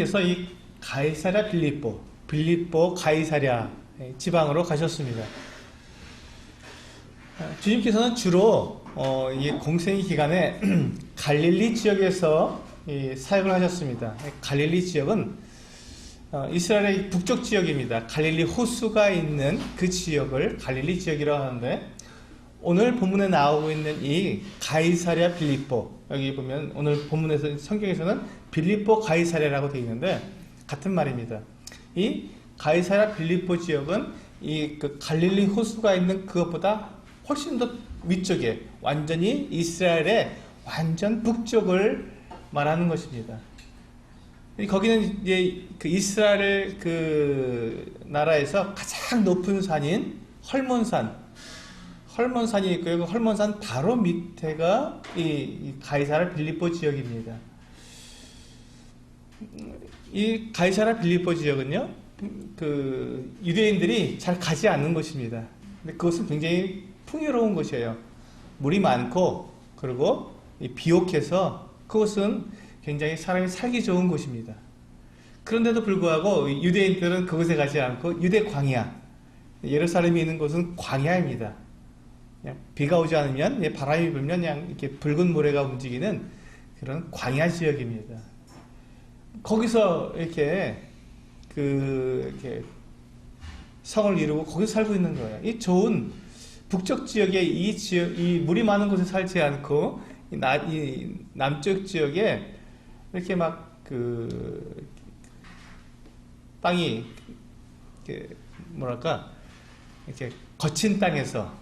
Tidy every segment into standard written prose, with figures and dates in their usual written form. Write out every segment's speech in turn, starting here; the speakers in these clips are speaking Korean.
주님께서 이 가이사랴 빌립보 가이사랴 지방으로 가셨습니다. 주님께서는 주로 이 공생 기간에 갈릴리 지역에서 사역을 하셨습니다. 갈릴리 지역은 이스라엘의 북쪽 지역입니다. 갈릴리 호수가 있는 그 지역을 갈릴리 지역이라고 하는데, 오늘 본문에 나오고 있는 이 가이사랴 빌립보, 여기 보면 오늘 본문에서 성경에서는 빌립보 가이사랴라고 되어 있는데 같은 말입니다. 이 가이사랴 빌립보 지역은 이 그 갈릴리 호수가 있는 그것보다 훨씬 더 위쪽에, 완전히 이스라엘의 완전 북쪽을 말하는 것입니다. 거기는 이제 그 이스라엘 그 나라에서 가장 높은 산인 헐몬산이 있고요. 그 헐몬산 바로 밑에가 이 가이사랴 빌립보 지역입니다. 이 가이사랴 빌립보 지역은요, 그 유대인들이 잘 가지 않는 곳입니다. 근데 그것은 굉장히 풍요로운 곳이에요. 물이 많고, 그리고 비옥해서 그곳은 굉장히 사람이 살기 좋은 곳입니다. 그런데도 불구하고 유대인들은 그곳에 가지 않고 유대 광야, 예루살렘이 있는 곳은 광야입니다. 그냥 비가 오지 않으면, 바람이 불면 그냥 이렇게 붉은 모래가 움직이는 그런 광야 지역입니다. 거기서 이렇게 이렇게 성을 이루고 거기서 살고 있는 거예요. 이 좋은 북쪽 지역에 이 물이 많은 곳에 살지 않고 이 남쪽 지역에 이렇게 막 땅이 이렇게 거친 땅에서,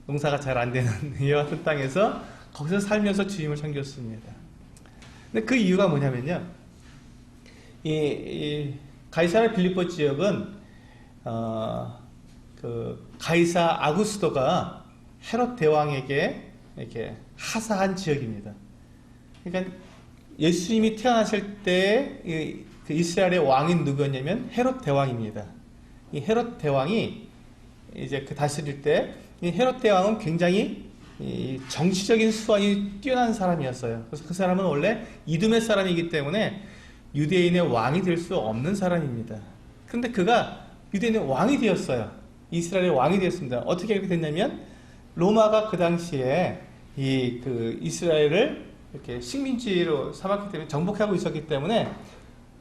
농사가 잘 안 되는 이와 같은 땅에서 거기서 살면서 주님을 섬겼습니다. 근데 그 이유가 뭐냐면요, 이 가이사랴 빌립보 지역은 그 가이사 아구스도가 헤롯 대왕에게 이렇게 하사한 지역입니다. 그러니까 예수님이 태어나실 때 그 이스라엘의 왕인 누구였냐면 헤롯 대왕입니다. 이 헤롯 대왕이 이제 그 다스릴 때, 이 헤롯 대왕은 굉장히 이 정치적인 수완이 뛰어난 사람이었어요. 그래서 그 사람은 원래 이두메 사람이기 때문에 유대인의 왕이 될 수 없는 사람입니다. 그런데 그가 유대인의 왕이 되었어요. 이스라엘의 왕이 되었습니다. 어떻게 그렇게 됐냐면, 로마가 그 당시에 이스라엘을 이렇게 식민지로 삼았기 때문에, 정복하고 있었기 때문에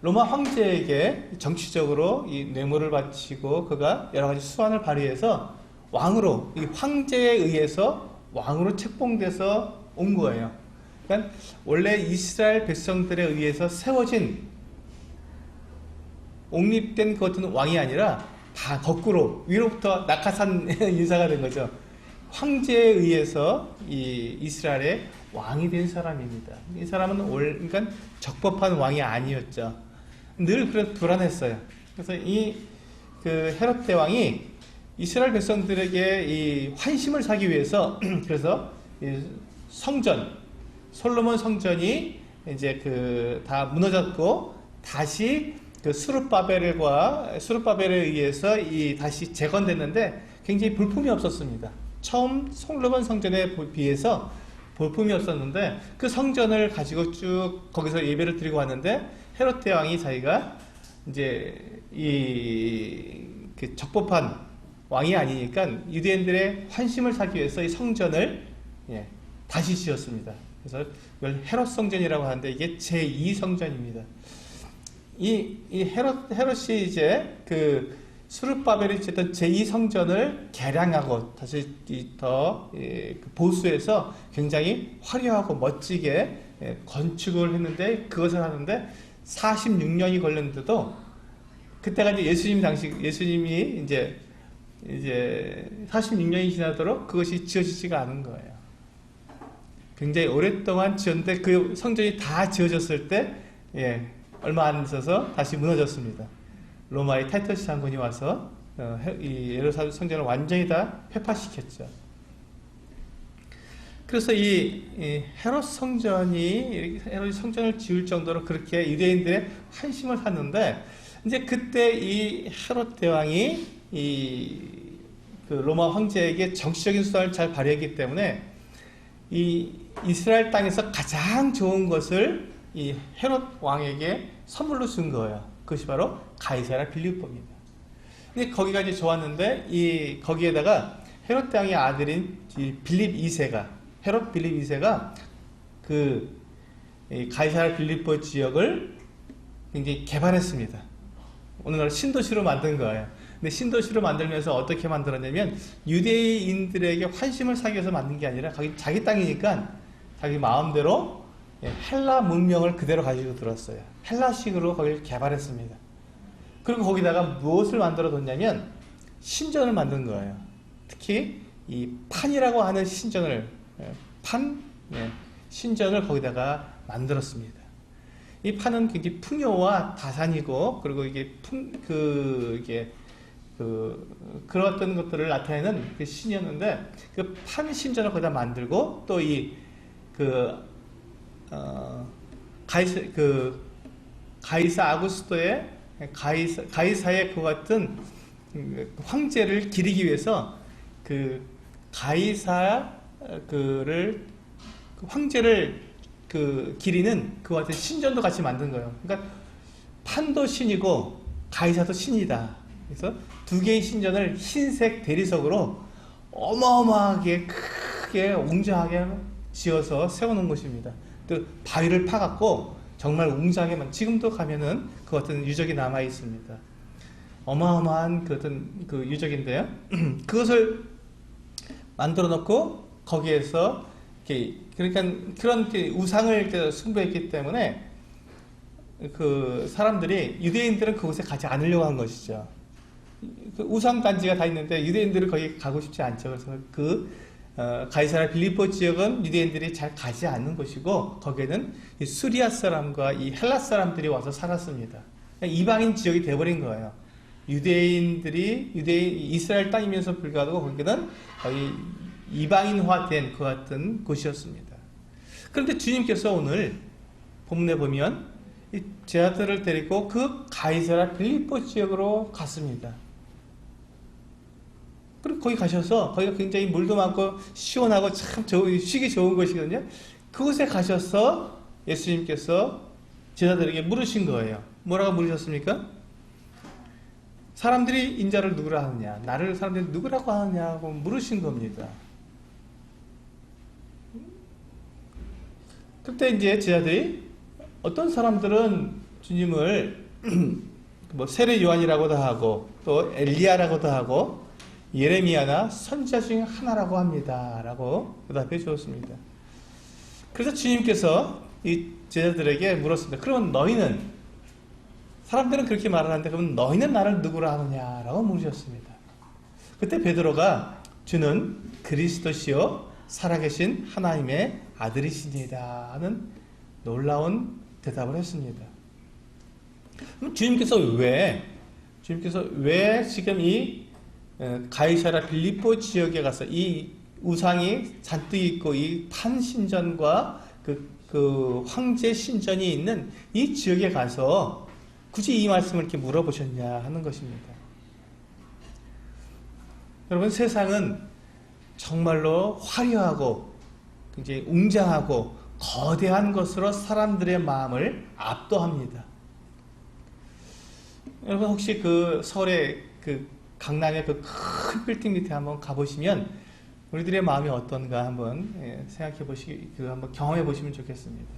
로마 황제에게 정치적으로 이 뇌물을 바치고 그가 여러 가지 수완을 발휘해서 왕으로, 이 황제에 의해서 왕으로 책봉돼서 온 거예요. 그러니까 원래 이스라엘 백성들에 의해서 세워진 옹립된 그 어떤 왕이 아니라 다 거꾸로 위로부터 낙하산 인사가 된 거죠. 황제에 의해서 이 이스라엘의 왕이 된 사람입니다. 이 사람은 그러니까 적법한 왕이 아니었죠. 늘 불안했어요. 그래서 그 헤롯 대왕이 이스라엘 백성들에게 이 환심을 사기 위해서 그래서 이 솔로몬 성전이 이제 다 무너졌고, 다시 그 스룹바벨에 의해서 다시 재건됐는데 굉장히 볼품이 없었습니다. 처음 솔로몬 성전에 비해서 볼품이 없었는데, 그 성전을 가지고 쭉 거기서 예배를 드리고 왔는데, 헤롯 대왕이 자기가 이제 그 적법한 왕이 아니니까 유대인들의 환심을 사기 위해서 이 성전을 다시 지었습니다. 그래서 이걸 헤롯 성전이라고 하는데, 이게 제2성전입니다. 이 헤롯이 이제 그 스룹바벨이 짓던 제2성전을 개량하고 다시 더 보수해서 굉장히 화려하고 멋지게 건축을 했는데, 그것을 하는데 46년이 걸렸는데도, 그때가 이제 예수님이 이제 46년이 지나도록 그것이 지어지지가 않은 거예요. 굉장히 오랫동안 지었는데 그 성전이 다 지어졌을 때 얼마 안 있어서 다시 무너졌습니다. 로마의 타이터스 장군이 와서 이 예루살렘 성전을 완전히 다 폐파시켰죠. 그래서 헤롯 성전을 지을 정도로 그렇게 유대인들의 환심을 샀는데, 이제 그때 이 헤롯 대왕이 그 로마 황제에게 정치적인 수단을 잘 발휘했기 때문에 이 이스라엘 땅에서 가장 좋은 것을 이 헤롯 왕에게 선물로 준 거예요. 그것이 바로 가이사랴 빌립보입니다. 근데 거기가 이제 좋았는데 거기에다가 헤롯 왕의 아들인 빌립 2세가 헤롯 빌립 2세가 가이사랴 빌립보 지역을 굉장히 개발했습니다. 오늘날 신도시로 만든 거예요. 근데 신도시로 만들면서 어떻게 만들었냐면 유대인들에게 환심을 사기 위해서 만든 게 아니라 자기 땅이니까 자기 마음대로 헬라 문명을 그대로 가지고 들었어요. 헬라식으로 거기를 개발했습니다. 그리고 거기다가 무엇을 만들어 뒀냐면 신전을 만든 거예요. 특히 이 판이라고 하는 신전을 신전을 거기다가 만들었습니다. 이 판은 굉장히 풍요와 다산이고 그리고 이게 그런 어떤 것들을 나타내는 그 신이었는데 그 판 신전을 거기다 만들고 또 가이사 아구스토의 가이사의 그 같은 황제를 기리기 위해서 황제를 기리는 그 같은 신전도 같이 만든 거예요. 그러니까 판도 신이고 가이사도 신이다. 그래서 두 개의 신전을 흰색 대리석으로 어마어마하게 크게 웅장하게 지어서 세워놓은 것입니다. 또 바위를 파갖고 정말 웅장하게만 지금도 가면은 그 같은 유적이 남아 있습니다. 어마어마한 그 유적인데요. 그것을 만들어 놓고 거기에서 그러니까 그런 우상을 숭배했기 때문에 그 사람들이 유대인들은 그곳에 가지 않으려고 한 것이죠. 그 우상 단지가 다 있는데 유대인들은 거기 가고 싶지 않죠. 그래서 가이사랴 빌립보 지역은 유대인들이 잘 가지 않는 곳이고 거기에는 이 수리아 사람과 이 헬라 사람들이 와서 살았습니다. 이방인 지역이 돼버린 거예요. 이스라엘 땅이면서 불구하고 거기는 거의 이방인화된 그 같은 곳이었습니다. 그런데 주님께서 오늘 본문에 보면 이 제자들을 데리고 그 가이사랴 빌립보 지역으로 갔습니다. 그리고 거기 가셔서 거기가 굉장히 물도 많고 시원하고 참 쉬기 좋은 곳이거든요. 그곳에 가셔서 예수님께서 제자들에게 물으신 거예요. 뭐라고 물으셨습니까? 사람들이 인자를 누구라 하느냐, 나를 사람들이 누구라고 하느냐고 물으신 겁니다. 그때 이제 제자들이 어떤 사람들은 주님을 뭐 세례 요한이라고도 하고 또 엘리야라고도 하고 예레미야나 선지자 중 하나라고 합니다. 라고 대답해 주었습니다. 그래서 주님께서 이 제자들에게 물었습니다. 그러면 너희는, 사람들은 그렇게 말하는데 그러면 너희는 나를 누구라 하느냐? 라고 물으셨습니다. 그때 베드로가 주는 그리스도시요 살아계신 하나님의 아들이시니이다 하는 놀라운 대답을 했습니다. 그럼 주님께서 왜 지금 이 가이사랴 빌립보 지역에 가서 이 우상이 잔뜩 있고 이 판 신전과 그 황제 신전이 있는 이 지역에 가서 굳이 이 말씀을 이렇게 물어보셨냐 하는 것입니다. 여러분, 세상은 정말로 화려하고 굉장히 웅장하고 거대한 것으로 사람들의 마음을 압도합니다. 여러분, 혹시 서울의 강남의 큰 빌딩 밑에 한번 가보시면 우리들의 마음이 어떤가 한번 한번 경험해 보시면 좋겠습니다.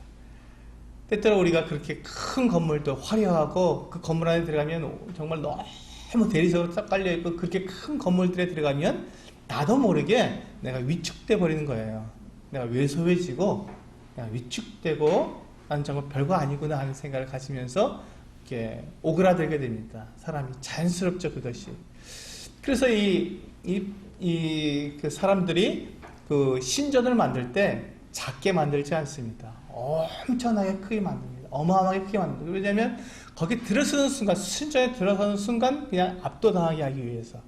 때때로 우리가 그렇게 큰 건물도 화려하고 그 건물 안에 들어가면 정말 너무 대리석으로 딱 깔려있고 그렇게 큰 건물들에 들어가면 나도 모르게 내가 위축돼 버리는 거예요. 내가 왜소해지고 내가 위축되고 난 정말 별거 아니구나 하는 생각을 가지면서 이렇게 오그라들게 됩니다. 사람이 자연스럽죠, 그것이. 그래서 그 사람들이 그 신전을 만들 때 작게 만들지 않습니다. 엄청나게 크게 만듭니다. 어마어마하게 크게 만듭니다. 왜냐하면 거기 들어서는 순간, 신전에 들어서는 순간 그냥 압도당하게 하기 위해서.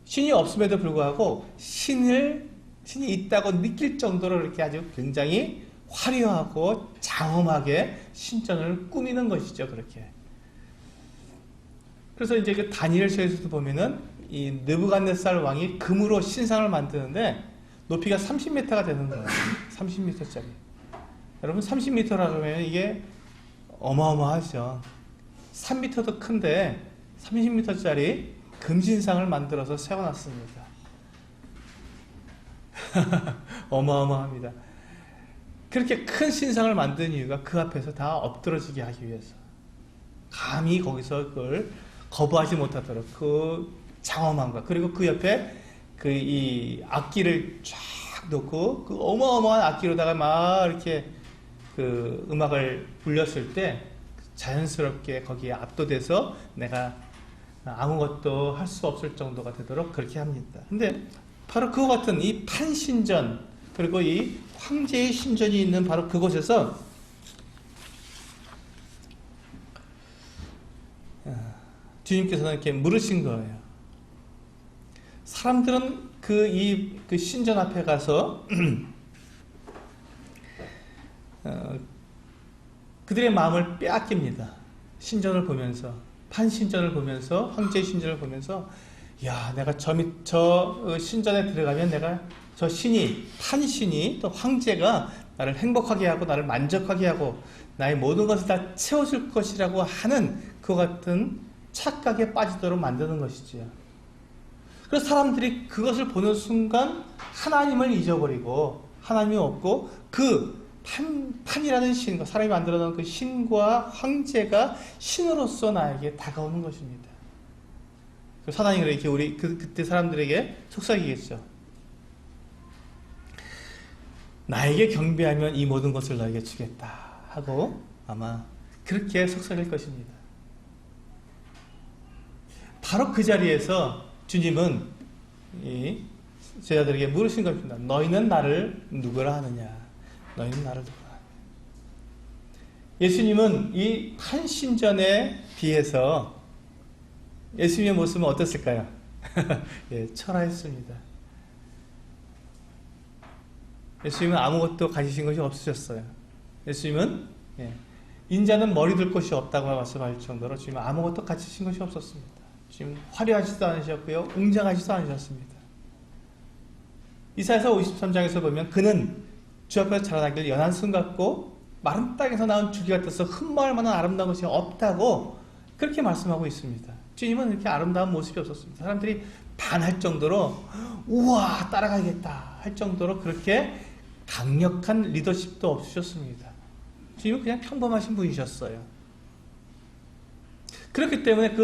신이 없음에도 불구하고 신이 있다고 느낄 정도로 이렇게 아주 굉장히 화려하고 장엄하게 신전을 꾸미는 것이죠, 그렇게. 그래서 이제 그 다니엘서에서도 보면은 이 느부갓네살 왕이 금으로 신상을 만드는데 높이가 30m가 되는 거예요. 30m짜리. 여러분, 30m라고 하면 이게 어마어마하죠. 3m도 큰데 30m짜리 금신상을 만들어서 세워놨습니다. 어마어마합니다. 그렇게 큰 신상을 만든 이유가 그 앞에서 다 엎드러지게 하기 위해서. 감히 거기서 그걸 거부하지 못하도록 그 장엄함과, 그리고 그 옆에 그 이 악기를 쫙 놓고 그 어마어마한 악기로다가 막 이렇게 그 음악을 불렸을 때 자연스럽게 거기에 압도돼서 내가 아무것도 할 수 없을 정도가 되도록 그렇게 합니다. 근데 바로 그와 같은 이 판신전, 그리고 이 황제의 신전이 있는 바로 그곳에서 주님께서는 이렇게 물으신 거예요. 사람들은 그 신전 앞에 가서 그들의 마음을 빼앗깁니다. 신전을 보면서, 판신전을 보면서, 황제의 신전을 보면서, 야, 내가 저 신전에 들어가면 내가 저 신이, 판신이, 또 황제가 나를 행복하게 하고 나를 만족하게 하고 나의 모든 것을 다 채워줄 것이라고 하는 그와 같은 착각에 빠지도록 만드는 것이지요. 그래서 사람들이 그것을 보는 순간 하나님을 잊어버리고, 하나님이 없고 그 판이라는 신과, 사람이 만들어 놓은 그 신과 황제가 신으로서 나에게 다가오는 것입니다. 사단이 이렇게 그때 사람들에게 속삭이겠죠. 나에게 경배하면 이 모든 것을 너에게 주겠다 하고 아마 그렇게 속삭일 것입니다. 바로 그 자리에서 주님은 이 제자들에게 물으신 것입니다. 너희는 나를 누구라 하느냐? 너희는 나를 누구라 하느냐? 예수님은 이 판신전에 비해서 예수님의 모습은 어땠을까요? 예, 철화했습니다. 예수님은 아무것도 가지신 것이 없으셨어요. 예수님은 인자는 머리 들 곳이 없다고 말씀할 정도로 주님은 아무것도 가지신 것이 없었습니다. 주님은 화려하지도 않으셨고요, 웅장하지도 않으셨습니다. 이사야서 53장에서 보면 그는 주 앞에서 자라나길 연한 순 같고 마른 땅에서 나온 줄기 같아서 흠모할 만한 아름다운 것이 없다고 그렇게 말씀하고 있습니다. 주님은 이렇게 아름다운 모습이 없었습니다. 사람들이 반할 정도로 우와 따라가야겠다 할 정도로 그렇게 강력한 리더십도 없으셨습니다. 주님은 그냥 평범하신 분이셨어요. 그렇기 때문에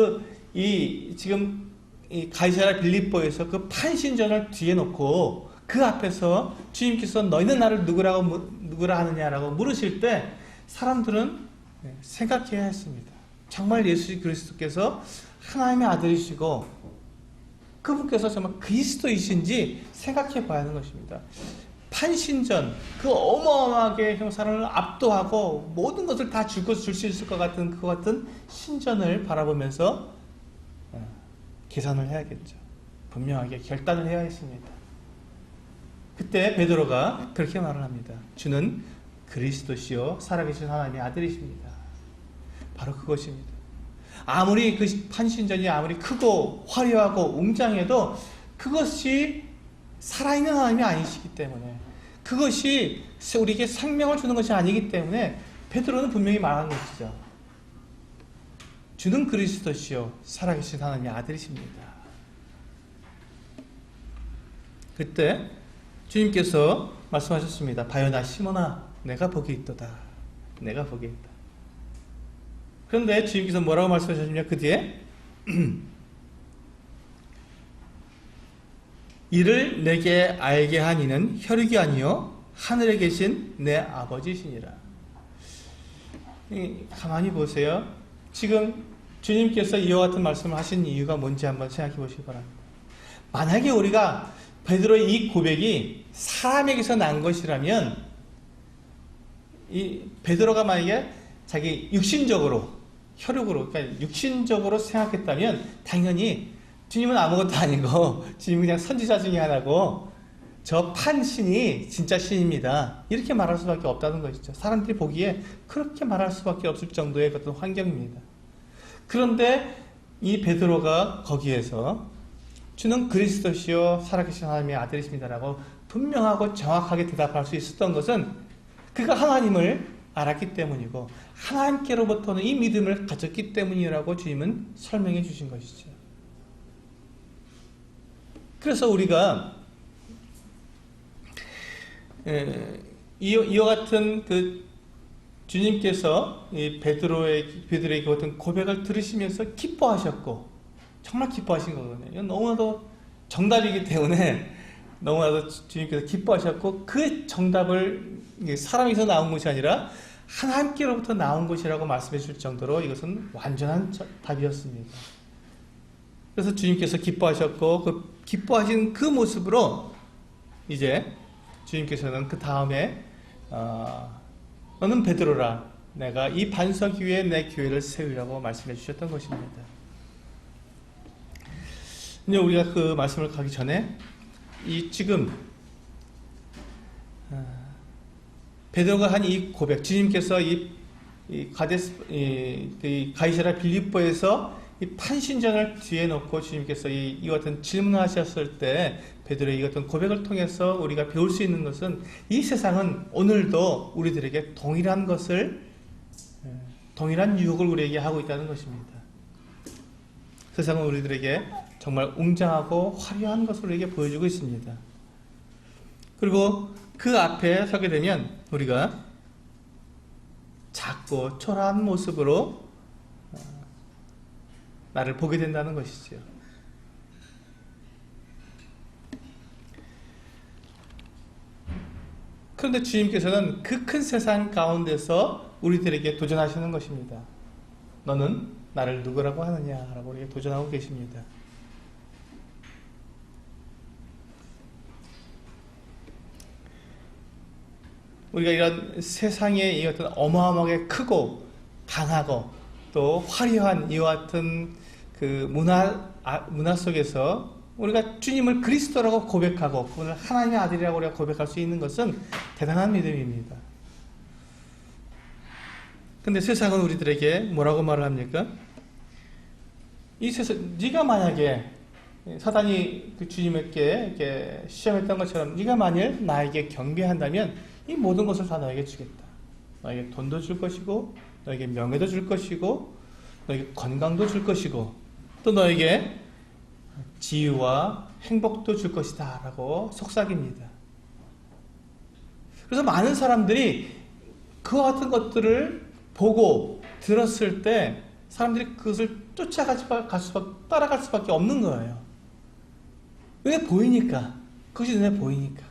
지금 이 가이사랴 빌립보에서 그 판신전을 뒤에 놓고 그 앞에서 주님께서 너희는 나를 누구라 하느냐라고 물으실 때 사람들은 생각해야 했습니다. 정말 예수 그리스도께서 하나님의 아들이시고 그분께서 정말 그리스도이신지 생각해 봐야 하는 것입니다. 판신전, 그 어마어마하게 사람을 압도하고 모든 것을 다 줄 수 있을 것 같은 그 같은 신전을 바라보면서 계산을 해야겠죠. 분명하게 결단을 해야 했습니다. 그때 베드로가 그렇게 말을 합니다. 주는 그리스도시요 살아계신 하나님의 아들이십니다. 바로 그것입니다. 아무리 그 판신전이 아무리 크고 화려하고 웅장해도 그것이 살아있는 하나님이 아니시기 때문에, 그것이 우리에게 생명을 주는 것이 아니기 때문에 베드로는 분명히 말하는 것이죠. 주는 그리스도시요 살아계신 하나님의 아들이십니다. 그때 주님께서 말씀하셨습니다. 바요나 시몬아 내가 복이 있도다. 내가 복이 있다. 그런데 주님께서 뭐라고 말씀하셨냐면 그 뒤에 이를 내게 알게 한 이는 혈육이 아니요 하늘에 계신 내 아버지시니라. 가만히 보세요. 지금 주님께서 이와 같은 말씀을 하신 이유가 뭔지 한번 생각해 보시기 바랍니다. 만약에 우리가 베드로의 이 고백이 사람에게서 난 것이라면, 이 베드로가 만약에 자기 육신적으로 혈육으로, 그러니까 육신적으로 생각했다면 당연히 주님은 아무것도 아니고 주님은 그냥 선지자 중에 하나고 저 판신이 진짜 신입니다. 이렇게 말할 수밖에 없다는 것이죠. 사람들이 보기에 그렇게 말할 수밖에 없을 정도의 어떤 환경입니다. 그런데 이 베드로가 거기에서 주는 그리스도시요 살아계신 하나님의 아들이십니다라고 분명하고 정확하게 대답할 수 있었던 것은 그가 하나님을 알았기 때문이고 하나님께로부터는 이 믿음을 가졌기 때문이라고 주님은 설명해 주신 것이죠. 그래서 우리가 이와 같은 그 주님께서 이 베드로의 그 어떤 고백을 들으시면서 기뻐하셨고 정말 기뻐하신 거거든요. 이건 너무나도 정답이기 때문에 너무나도 주님께서 기뻐하셨고 그 정답을 사람에서 나온 것이 아니라 하나님께로부터 나온 것이라고 말씀해 줄 정도로 이것은 완전한 답이었습니다. 그래서 주님께서 기뻐하셨고 그 기뻐하신 그 모습으로 이제 주님께서는 그 다음에 너는 베드로라 내가 이 반석 위에 내 교회를 세우라고 말씀해 주셨던 것입니다. 이제 우리가 그 말씀을 가기 전에 지금 베드로가 한 이 고백, 주님께서 이 가이사랴 빌립보에서 이 판신전을 뒤에 놓고 주님께서 이 같은 질문하셨을 때 베드로의 이 같은 고백을 통해서 우리가 배울 수 있는 것은 이 세상은 오늘도 우리들에게 동일한 유혹을 우리에게 하고 있다는 것입니다. 세상은 우리들에게 정말 웅장하고 화려한 것을 우리에게 보여주고 있습니다. 그리고 그 앞에 서게 되면 우리가 작고 초라한 모습으로 나를 보게 된다는 것이죠. 그런데 주님께서는 그 큰 세상 가운데서 우리들에게 도전하시는 것입니다. 너는 나를 누구라고 하느냐라고 우리에게 도전하고 계십니다. 우리가 이런 세상의 이 어떤 어마어마하게 크고 강하고 또 화려한 이와 같은 그 문화 속에서 우리가 주님을 그리스도라고 고백하고 그분을 하나님의 아들이라고 우리가 고백할 수 있는 것은 대단한 믿음입니다. 근데 세상은 우리들에게 뭐라고 말을 합니까? 이 세상, 네가 만약에 사단이 그 주님에게 이렇게 시험했던 것처럼 네가 만일 나에게 경배한다면 이 모든 것을 다 너에게 주겠다. 너에게 돈도 줄 것이고 너에게 명예도 줄 것이고 너에게 건강도 줄 것이고 또 너에게 지유와 행복도 줄 것이다 라고 속삭입니다. 그래서 많은 사람들이 그와 같은 것들을 보고 들었을 때 사람들이 그것을 따라갈 수밖에 없는 거예요. 왜? 보이니까. 그것이 눈에 보이니까.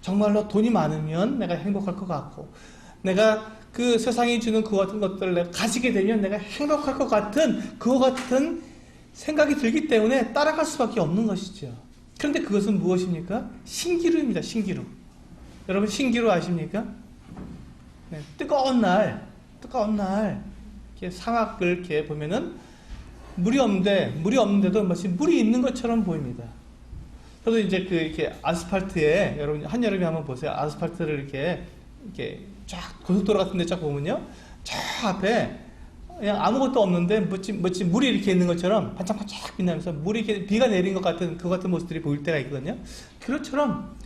정말로 돈이 많으면 내가 행복할 것 같고 내가 그 세상이 주는 그 같은 것들을 내가 가지게 되면 내가 행복할 것 같은 그와 같은 생각이 들기 때문에 따라갈 수밖에 없는 것이죠. 그런데 그것은 무엇입니까? 신기루입니다. 신기루. 여러분 신기루 아십니까? 네, 뜨거운 날 이렇게 사막을 이렇게 보면은 물이 없는데도 마치 물이 있는 것처럼 보입니다. 저도 이제 이렇게 아스팔트에 여러분 한여름에 한번 보세요. 아스팔트를 이렇게 쫙 고속도로 같은 데 쫙 보면요. 저 앞에 그냥 아무것도 없는데 마치 물이 이렇게 있는 것처럼 반짝반짝 빛나면서 물이 이렇게 비가 내린 것 같은 그 같은 모습들이 보일 때가 있거든요. 그것처럼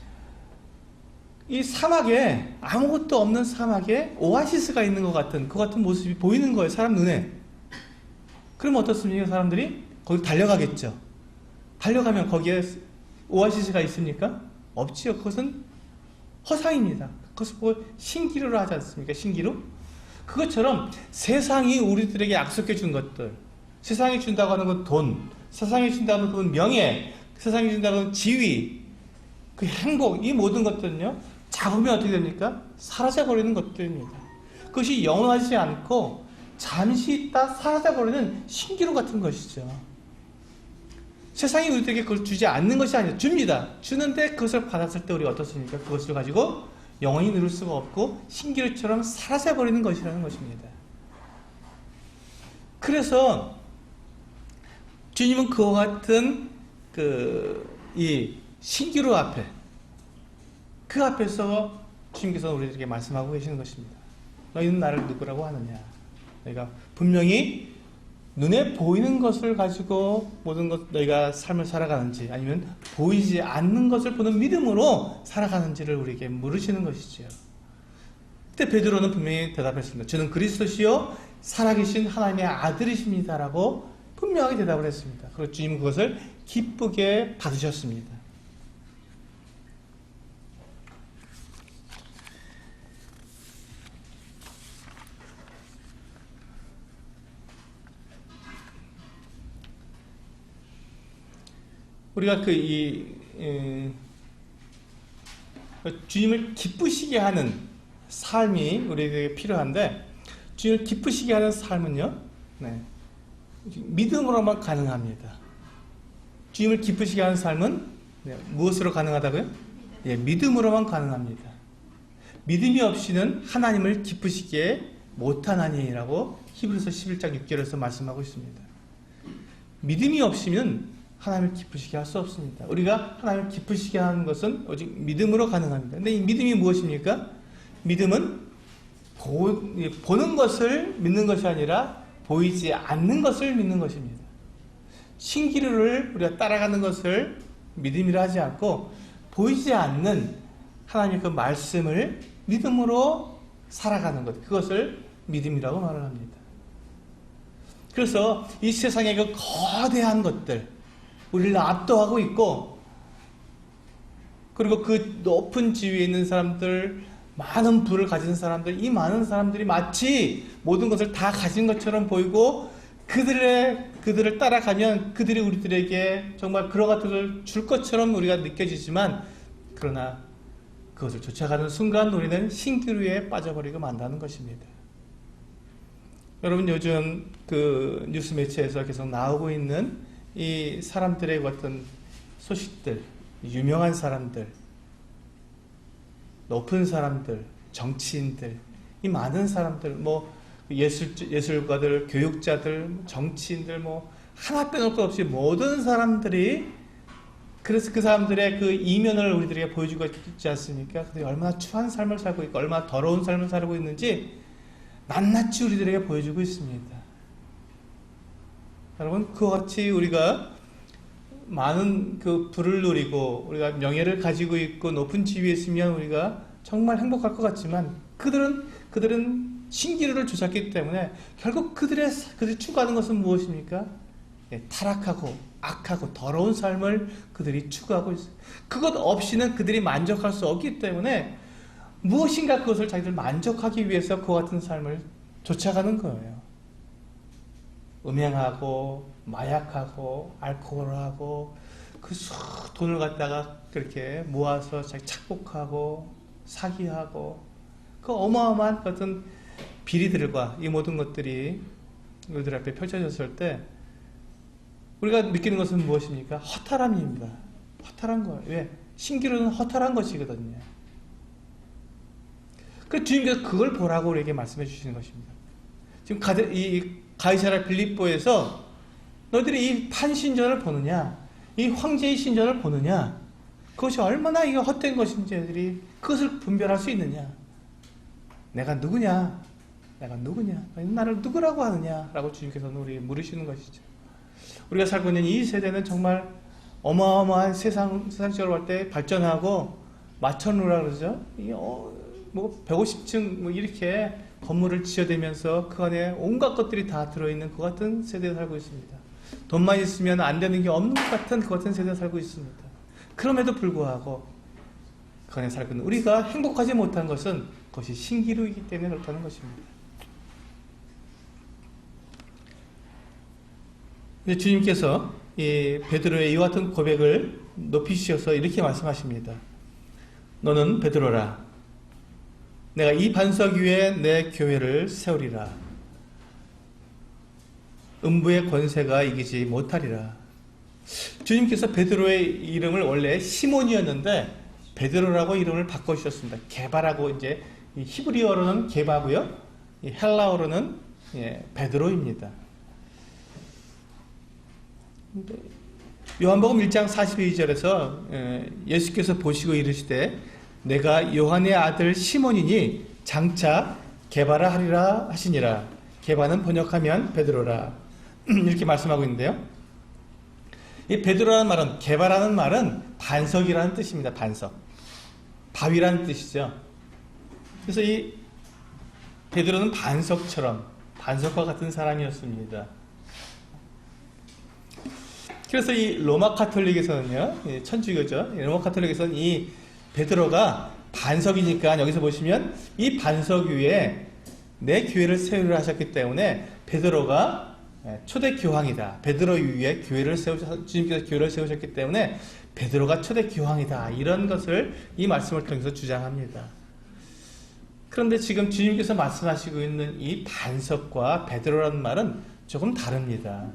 이 사막에 아무것도 없는 사막에 오아시스가 있는 것 같은 그 같은 모습이 보이는 거예요. 사람 눈에. 그러면 어떻습니까? 사람들이 거기 달려가겠죠. 달려가면 거기에 오아시스가 있습니까? 없지요. 그것은 허상입니다. 그것을 보고 신기루를 하지 않습니까? 신기루? 그것처럼 세상이 우리들에게 약속해 준 것들, 세상이 준다고 하는 건 돈, 세상이 준다고 하는 건 명예, 세상이 준다고 하는 지위, 그 행복, 이 모든 것들은요, 잡으면 어떻게 됩니까? 사라져버리는 것들입니다. 그것이 영원하지 않고 잠시 있다 사라져버리는 신기루 같은 것이죠. 세상이 우리들에게 그걸 주지 않는 것이 아니라 줍니다. 주는데 그것을 받았을 때 우리가 어떻습니까? 그것을 가지고 영원히 누릴 수가 없고 신기루처럼 사라져버리는 것이라는 것입니다. 그래서 주님은 그와 같은 이 신기루 앞에 그 앞에서 주님께서 우리에게 말씀하고 계시는 것입니다. 너희는 나를 누구라고 하느냐? 너희가 분명히 눈에 보이는 것을 가지고 모든 것 너희가 삶을 살아가는지 아니면 보이지 않는 것을 보는 믿음으로 살아가는지를 우리에게 물으시는 것이죠. 그때 베드로는 분명히 대답했습니다. 저는 그리스도시요 살아계신 하나님의 아들이십니다 라고 분명하게 대답을 했습니다. 그리고 주님 그것을 기쁘게 받으셨습니다. 우리가 주님을 기쁘시게 하는 삶이 우리에게 필요한데, 주님을 기쁘시게 하는 삶은요, 믿음으로만 가능합니다. 주님을 기쁘시게 하는 삶은 무엇으로 가능하다고요? 믿음으로만 가능합니다. 믿음이 없이는 하나님을 기쁘시게 못하나니라고 히브리서 11장 6절에서 말씀하고 있습니다. 믿음이 없이면 하나님을 기쁘시게 할 수 없습니다. 우리가 하나님을 기쁘시게 하는 것은 오직 믿음으로 가능합니다. 근데 이 믿음이 무엇입니까? 믿음은 보는 것을 믿는 것이 아니라 보이지 않는 것을 믿는 것입니다. 신기루를 우리가 따라가는 것을 믿음이라 하지 않고, 보이지 않는 하나님의 그 말씀을 믿음으로 살아가는 것, 그것을 믿음이라고 말을 합니다. 그래서 이 세상의 그 거대한 것들, 우리를 압도하고 있고, 그리고 그 높은 지위에 있는 사람들, 많은 부를 가진 사람들, 이 많은 사람들이 마치 모든 것을 다 가진 것처럼 보이고, 그들을 따라가면 그들이 우리들에게 정말 그와 같은 걸 줄 것처럼 우리가 느껴지지만, 그러나 그것을 쫓아가는 순간 우리는 신기루에 빠져버리고 만다는 것입니다. 여러분, 요즘 그 뉴스 매체에서 계속 나오고 있는 이 사람들의 어떤 소식들, 유명한 사람들, 높은 사람들, 정치인들, 이 많은 사람들, 예술가들, 교육자들, 정치인들, 하나 빼놓을 것 없이 모든 사람들이, 그래서 그 사람들의 그 이면을 우리들에게 보여주고 있지 않습니까? 그들이 얼마나 추한 삶을 살고 있고, 얼마나 더러운 삶을 살고 있는지 낱낱이 우리들에게 보여주고 있습니다. 여러분, 그와 같이 우리가 많은 그 부를 누리고 우리가 명예를 가지고 있고 높은 지위에 있으면 우리가 정말 행복할 것 같지만, 그들은 신기루를 쫓았기 때문에 결국 그들이 추구하는 것은 무엇입니까? 타락하고 악하고 더러운 삶을 그들이 추구하고 있어요. 그것 없이는 그들이 만족할 수 없기 때문에 무엇인가 그것을 자기들 만족하기 위해서 그와 같은 삶을 쫓아가는 거예요. 음행하고 마약하고 알코올하고 그 돈을 갖다가 그렇게 모아서 자기 착복하고 사기하고 그 어마어마한 어떤 비리들과 이 모든 것들이 우리들 앞에 펼쳐졌을 때 우리가 느끼는 것은 무엇입니까? 허탈함입니다. 허탈한 거예요. 왜? 신기루는 허탈한 것이거든요. 그 주님께서 그걸 보라고 우리에게 말씀해 주시는 것입니다. 지금 이 가이사랴 빌립보에서 너희들이 이 판신전을 보느냐, 이 황제의 신전을 보느냐, 그것이 얼마나 이게 헛된 것인지 애들이 그것을 분별할 수 있느냐. 내가 누구냐? 내가 누구냐? 나를 누구라고 하느냐? 라고 주님께서는 우리에게 물으시는 것이죠. 우리가 살고 있는 이 세대는 정말 어마어마한 세상적으로 볼 때 발전하고 마천루라 그러죠. 150층 이렇게 건물을 지어대면서 그 안에 온갖 것들이 다 들어있는 그 같은 세대에 살고 있습니다. 돈만 있으면 안 되는 게 없는 것 같은 그 같은 세대에 살고 있습니다. 그럼에도 불구하고 그 안에 살고 있는 우리가 행복하지 못한 것은 그것이 신기루이기 때문에 그렇다는 것입니다. 주님께서 이 베드로의 이와 같은 고백을 높이시어서 이렇게 말씀하십니다. 너는 베드로라. 내가 이 반석 위에 내 교회를 세우리라. 음부의 권세가 이기지 못하리라. 주님께서 베드로의 이름을 원래 시몬이었는데 베드로라고 이름을 바꿔주셨습니다. 게바라고 이제 히브리어로는 게바고요. 헬라어로는 베드로입니다. 요한복음 1장 42절에서 예수께서 보시고 이르시되 내가 요한의 아들 시몬이니 장차 게바라 하리라 하시니라. 게바는 번역하면 베드로라. 이렇게 말씀하고 있는데요. 이 베드로라는 말은, 게바라는 말은 반석이라는 뜻입니다. 반석. 바위라는 뜻이죠. 그래서 이 베드로는 반석과 같은 사람이었습니다. 그래서 이 로마 카톨릭에서는요, 천주교죠. 로마 카톨릭에서는 이 베드로가 반석이니까 여기서 보시면 이 반석 위에 내 교회를 세우려 하셨기 때문에 베드로가 초대 교황이다. 베드로 위에 주님께서 교회를 세우셨기 때문에 베드로가 초대 교황이다. 이런 것을 이 말씀을 통해서 주장합니다. 그런데 지금 주님께서 말씀하시고 있는 이 반석과 베드로라는 말은 조금 다릅니다.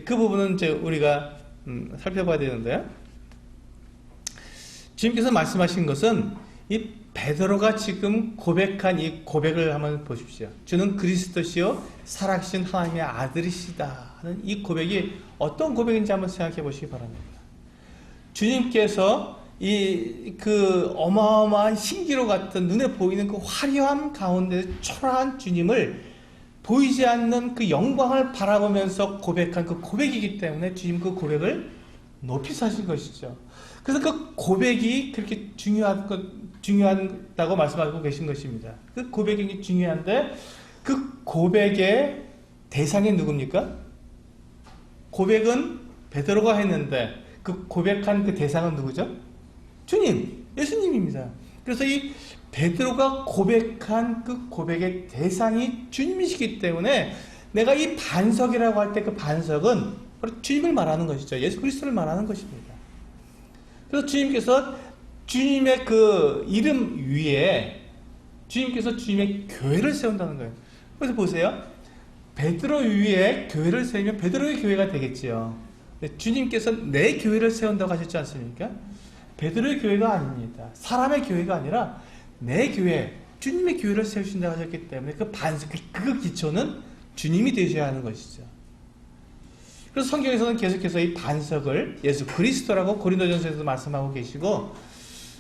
그 부분은 이제 우리가 살펴봐야 되는데요. 주님께서 말씀하신 것은 이 베드로가 지금 고백한 이 고백을 한번 보십시오. 주는 그리스도시요 살아계신 하나님의 아들이시다 하는 이 고백이 어떤 고백인지 한번 생각해 보시기 바랍니다. 주님께서 그 어마어마한 신기로 같은 눈에 보이는 그 화려함 가운데 초라한 주님을 보이지 않는 그 영광을 바라보면서 고백한 그 고백이기 때문에 주님 그 고백을 높이 사신 것이죠. 그래서 그 고백이 그렇게 중요하다고 말씀하고 계신 것입니다. 그 고백이 중요한데 그 고백의 대상이 누굽니까? 고백은 베드로가 했는데 그 고백한 그 대상은 누구죠? 주님, 예수님입니다. 그래서 이 베드로가 고백한 그 고백의 대상이 주님이시기 때문에 내가 이 반석이라고 할 때 그 반석은 바로 주님을 말하는 것이죠. 예수 그리스도를 말하는 것입니다. 그래서 주님께서 주님의 그 이름 위에 주님께서 주님의 교회를 세운다는 거예요. 그래서 보세요. 베드로 위에 교회를 세우면 베드로의 교회가 되겠지요. 주님께서 내 교회를 세운다고 하셨지 않습니까? 베드로의 교회가 아닙니다. 사람의 교회가 아니라 내 교회, 주님의 교회를 세우신다고 하셨기 때문에 그 반석, 그 기초는 주님이 되셔야 하는 것이죠. 그래서 성경에서는 계속해서 이 반석을 예수 그리스도라고 고린도전서에서 말씀하고 계시고,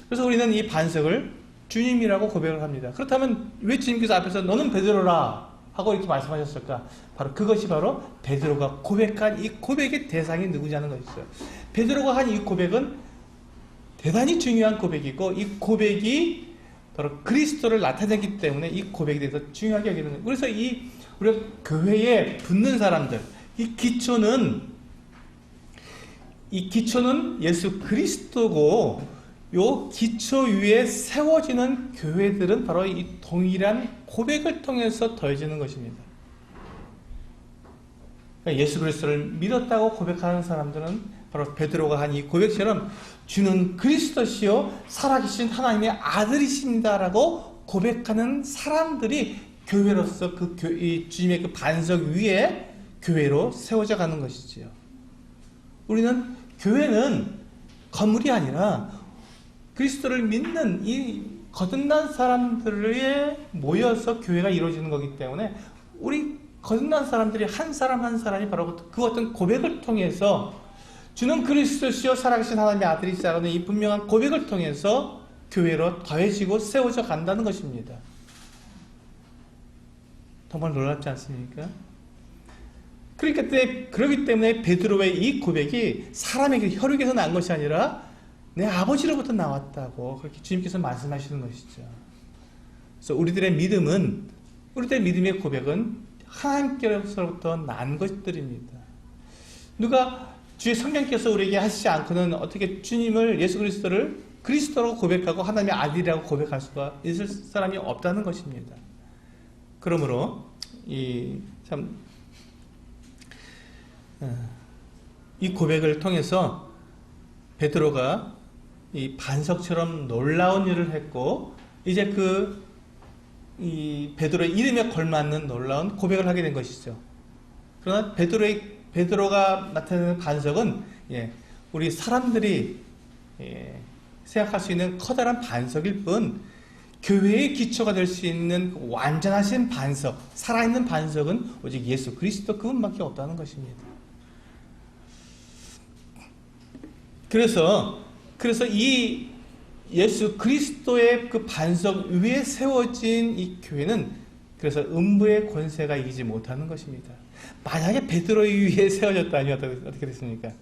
그래서 우리는 이 반석을 주님이라고 고백을 합니다. 그렇다면 왜 주님께서 앞에서 너는 베드로라 하고 이렇게 말씀하셨을까? 바로 그것이 바로 베드로가 고백한 이 고백의 대상이 누구냐는 것이죠. 베드로가 한 이 고백은 대단히 중요한 고백이고, 이 고백이 바로 그리스도를 나타내기 때문에 이 고백에 대해서 중요하게 여기는 거예요. 그래서 우리가 교회에 붙는 사람들, 이 기초는 예수 그리스도고, 요 기초 위에 세워지는 교회들은 바로 이 동일한 고백을 통해서 더해지는 것입니다. 그러니까 예수 그리스도를 믿었다고 고백하는 사람들은 바로 베드로가 한 이 고백처럼 주는 그리스도시요 살아계신 하나님의 아들이십니다라고 고백하는 사람들이 교회로서 이 주님의 그 반석 위에 교회로 세워져 가는 것이지요. 우리는 교회는 건물이 아니라 그리스도를 믿는 이 거듭난 사람들에 모여서 교회가 이루어지는 거기 때문에 우리 거듭난 사람들이 한 사람 한 사람이 바로 그 어떤 고백을 통해서 주는 그리스도시요 살아계신 하나님의 아들이시라는 이 분명한 고백을 통해서 교회로 더해지고 세워져 간다는 것입니다. 정말 놀랍지 않습니까? 그렇기 때문에 베드로의 이 고백이 사람에게 혈육에서 난 것이 아니라 내 아버지로부터 나왔다고 그렇게 주님께서 말씀하시는 것이죠. 그래서 우리들의 믿음의 고백은 하나님께로부터 난 것들입니다. 누가 주의 성령께서 우리에게 하시지 않고는 어떻게 주님을 예수 그리스도를 그리스도라고 고백하고 하나님의 아들이라고 고백할 수가 있을 사람이 없다는 것입니다. 그러므로 이 고백을 통해서 베드로가 이 반석처럼 놀라운 일을 했고, 이제 이 베드로의 이름에 걸맞는 놀라운 고백을 하게 된 것이죠. 그러나 베드로가 나타내는 반석은 우리 사람들이 생각할 수 있는 커다란 반석일 뿐, 교회의 기초가 될 수 있는 완전하신 반석, 살아있는 반석은 오직 예수 그리스도 그분밖에 없다는 것입니다. 그래서 이 예수 그리스도의 그 반석 위에 세워진 이 교회는 그래서 음부의 권세가 이기지 못하는 것입니다. 만약에 베드로 위에 세워졌다면 어떻게 됐습니까?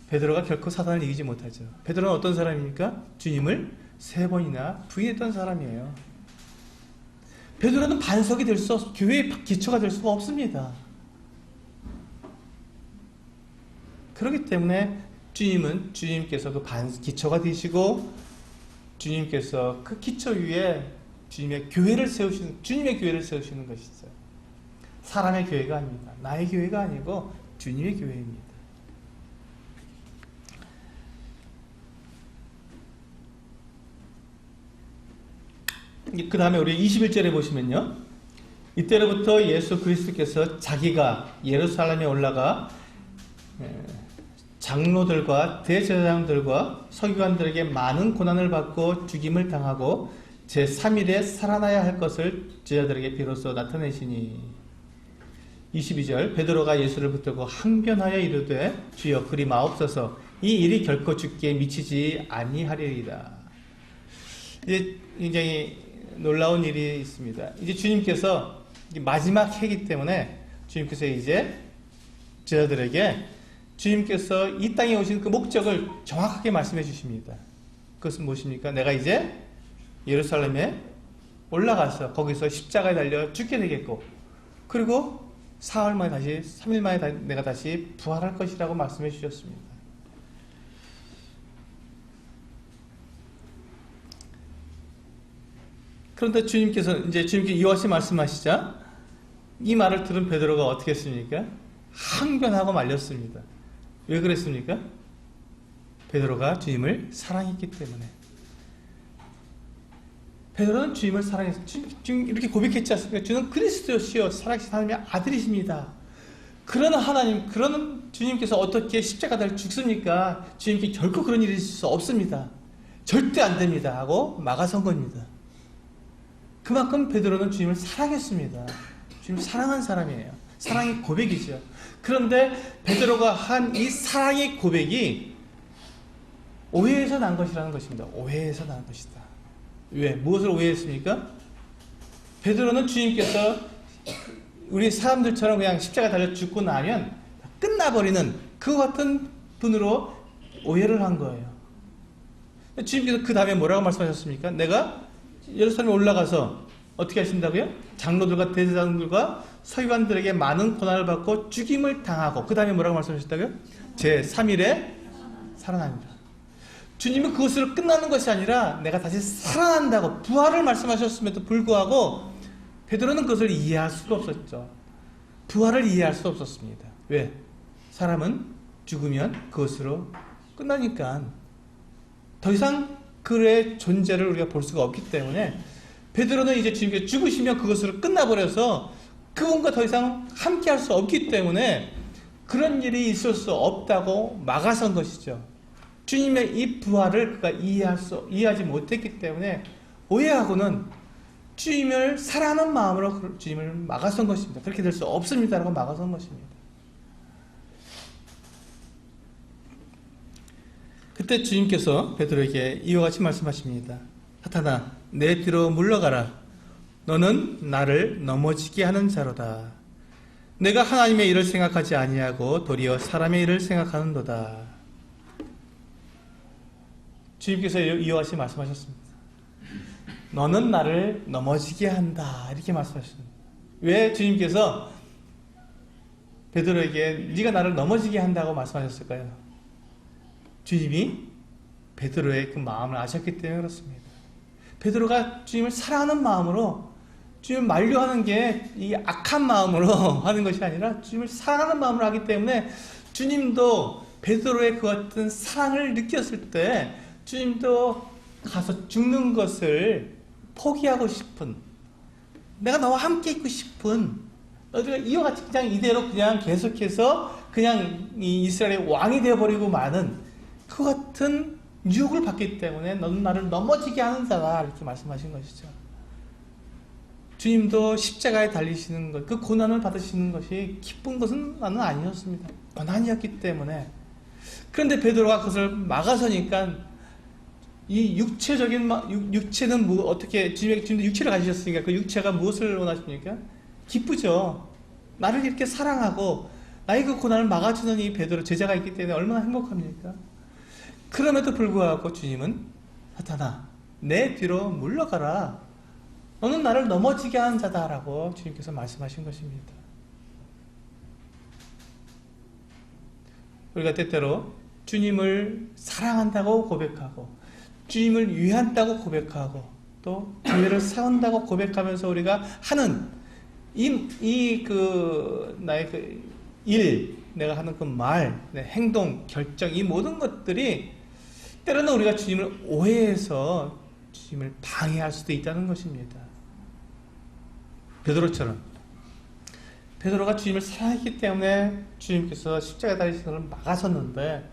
베드로가 결코 사단을 이기지 못하죠. 베드로는 어떤 사람입니까? 주님을 3번이나 부인했던 사람이에요. 베드로는 반석이 될 수 없, 교회의 기초가 될 수가 없습니다. 그렇기 때문에 주님께서 그 기초가 되시고, 주님께서 그 기초 위에 주님의 교회를 세우시는 것이죠. 사람의 교회가 아닙니다. 나의 교회가 아니고 주님의 교회입니다. 그 다음에 우리 21절에 보시면요, 이때로부터 예수 그리스도께서 자기가 예루살렘에 올라가 장로들과 대제사장들과 서기관들에게 많은 고난을 받고 죽임을 당하고 제3일에 살아나야 할 것을 제자들에게 비로소 나타내시니. 22절, 베드로가 예수를 붙들고 항변하여 이르되 주여 그리 마옵소서, 이 일이 결코 주께 미치지 아니하리이다. 이제 굉장히 놀라운 일이 있습니다. 이제 주님께서 마지막 해이기 때문에 주님께서 이제 제자들에게 주님께서 이 땅에 오신 그 목적을 정확하게 말씀해 주십니다. 그것은 무엇입니까? 내가 이제 예루살렘에 올라가서 거기서 십자가에 달려 죽게 되겠고, 그리고 3일 만에 내가 다시 부활할 것이라고 말씀해 주셨습니다. 그런데 주님께 이와 같이 말씀하시자 이 말을 들은 베드로가 어떻게 했습니까? 항변하고 말렸습니다. 왜 그랬습니까? 베드로가 주님을 사랑했기 때문에. 베드로는 주님을 사랑했어요. 지금 이렇게 고백했지 않습니까? 주는 그리스도시요 살아계신 하나님의 아들이십니다. 그런 주님께서 어떻게 십자가를 죽습니까? 주님께 결코 그런 일이 있을 수 없습니다. 절대 안 됩니다 하고 막아선 겁니다. 그만큼 베드로는 주님을 사랑했습니다. 주님을 사랑한 사람이에요. 사랑의 고백이죠. 그런데 베드로가 한 이 사랑의 고백이 오해에서 난 것이라는 것입니다. 오해에서 난 것이다. 왜? 무엇을 오해했습니까? 베드로는 주님께서 우리 사람들처럼 그냥 십자가 달려 죽고 나면 끝나버리는 그 같은 분으로 오해를 한 거예요. 주님께서 그 다음에 뭐라고 말씀하셨습니까? 내가 예루살렘에 올라가서 어떻게 하신다고요? 장로들과 대제사장들과 서기관들에게 많은 고난을 받고 죽임을 당하고, 그 다음에 뭐라고 말씀하셨다고요? 제3일에 살아납니다. 주님은 그것으로 끝나는 것이 아니라 내가 다시 살아난다고 부활을 말씀하셨음에도 불구하고 베드로는 그것을 이해할 수가 없었죠. 부활을 이해할 수 없었습니다. 왜? 사람은 죽으면 그것으로 끝나니까 더 이상 그의 존재를 우리가 볼 수가 없기 때문에 베드로는 이제 주님께서 죽으시면 그것으로 끝나버려서 그분과 더 이상 함께 할 수 없기 때문에 그런 일이 있을 수 없다고 막아선 것이죠. 주님의 이 부활을 그가 이해하지 못했기 때문에 오해하고는 주님을 사랑하는 마음으로 주님을 막아선 것입니다. 그렇게 될 수 없습니다라고 막아선 것입니다. 그때 주님께서 베드로에게 이와 같이 말씀하십니다. 사탄아, 내 뒤로 물러가라. 너는 나를 넘어지게 하는 자로다. 내가 하나님의 일을 생각하지 아니하고 도리어 사람의 일을 생각하는도다. 주님께서 이와 같이 말씀하셨습니다. 너는 나를 넘어지게 한다. 이렇게 말씀하셨습니다. 왜 주님께서 베드로에게 네가 나를 넘어지게 한다고 말씀하셨을까요? 주님이 베드로의 그 마음을 아셨기 때문에 그렇습니다. 베드로가 주님을 사랑하는 마음으로, 주님을 만류하는 게 이 악한 마음으로 하는 것이 아니라 주님을 사랑하는 마음으로 하기 때문에 주님도 베드로의 그 같은 사랑을 느꼈을 때 주님도 가서 죽는 것을 포기하고 싶은, 내가 너와 함께 있고 싶은, 너희가 이와 같이 그냥 이대로 그냥 계속해서 그냥 이 이스라엘의 왕이 되어버리고 마는 그 같은 유혹을 받기 때문에 너는 나를 넘어지게 하는 자다, 이렇게 말씀하신 것이죠. 주님도 십자가에 달리시는 것, 그 고난을 받으시는 것이 기쁜 것은 나는 아니었습니다. 고난이었기 때문에. 그런데 베드로가 그것을 막아서니까 이 육체는 어떻게, 주님도 육체를 가지셨으니까 그 육체가 무엇을 원하십니까? 기쁘죠. 나를 이렇게 사랑하고 나의 그 고난을 막아주는 이 베드로 제자가 있기 때문에 얼마나 행복합니까? 그럼에도 불구하고 주님은 사탄아, 내 뒤로 물러가라. 너는 나를 넘어지게 하는 자다라고 주님께서 말씀하신 것입니다. 우리가 때때로 주님을 사랑한다고 고백하고 주님을 위한다고 고백하고 또 교회를 세운다고 고백하면서 우리가 하는 나의 일, 내가 하는 그 말, 내 행동, 결정, 이 모든 것들이 때로는 우리가 주님을 오해해서 주님을 방해할 수도 있다는 것입니다. 베드로처럼 베드로가 주님을 사랑했기 때문에 주님께서 십자가에 달리신 것을 막아섰는데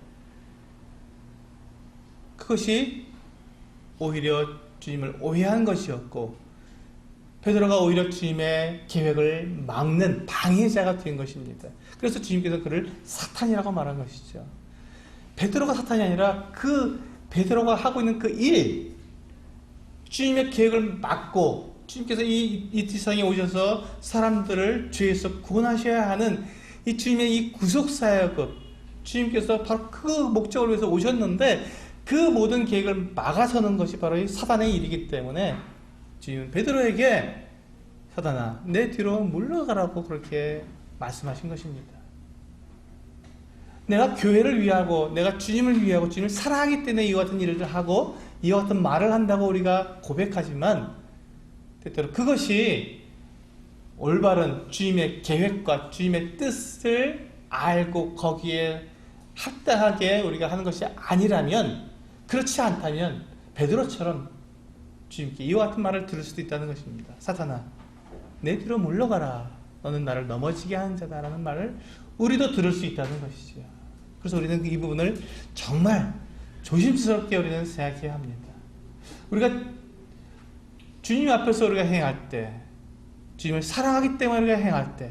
그것이 오히려 주님을 오해한 것이었고 베드로가 오히려 주님의 계획을 막는 방해자가 된 것입니다. 그래서 주님께서 그를 사탄이라고 말한 것이죠. 베드로가 사탄이 아니라 그 베드로가 하고 있는 그 일, 주님의 계획을 막고 주님께서 이 세상에 오셔서 사람들을 죄에서 구원하셔야 하는 이 주님의 이 구속사역을 주님께서 바로 그 목적을 위해서 오셨는데 그 모든 계획을 막아서는 것이 바로 이 사단의 일이기 때문에 주님은 베드로에게 사단아 내 뒤로 물러가라고 그렇게 말씀하신 것입니다. 내가 교회를 위하고 내가 주님을 위하고 주님을 사랑하기 때문에 이와 같은 일을 하고 이와 같은 말을 한다고 우리가 고백하지만 때때로 그것이 올바른 주님의 계획과 주님의 뜻을 알고 거기에 합당하게 우리가 하는 것이 아니라면 그렇지 않다면 베드로처럼 주님께 이와 같은 말을 들을 수도 있다는 것입니다. 사탄아 내 뒤로 물러가라 너는 나를 넘어지게 하는 자다라는 말을 우리도 들을 수 있다는 것이죠. 그래서 우리는 이 부분을 정말 조심스럽게 우리는 생각해야 합니다. 우리가 주님 앞에서 우리가 행할 때 주님을 사랑하기 때문에 우리가 행할 때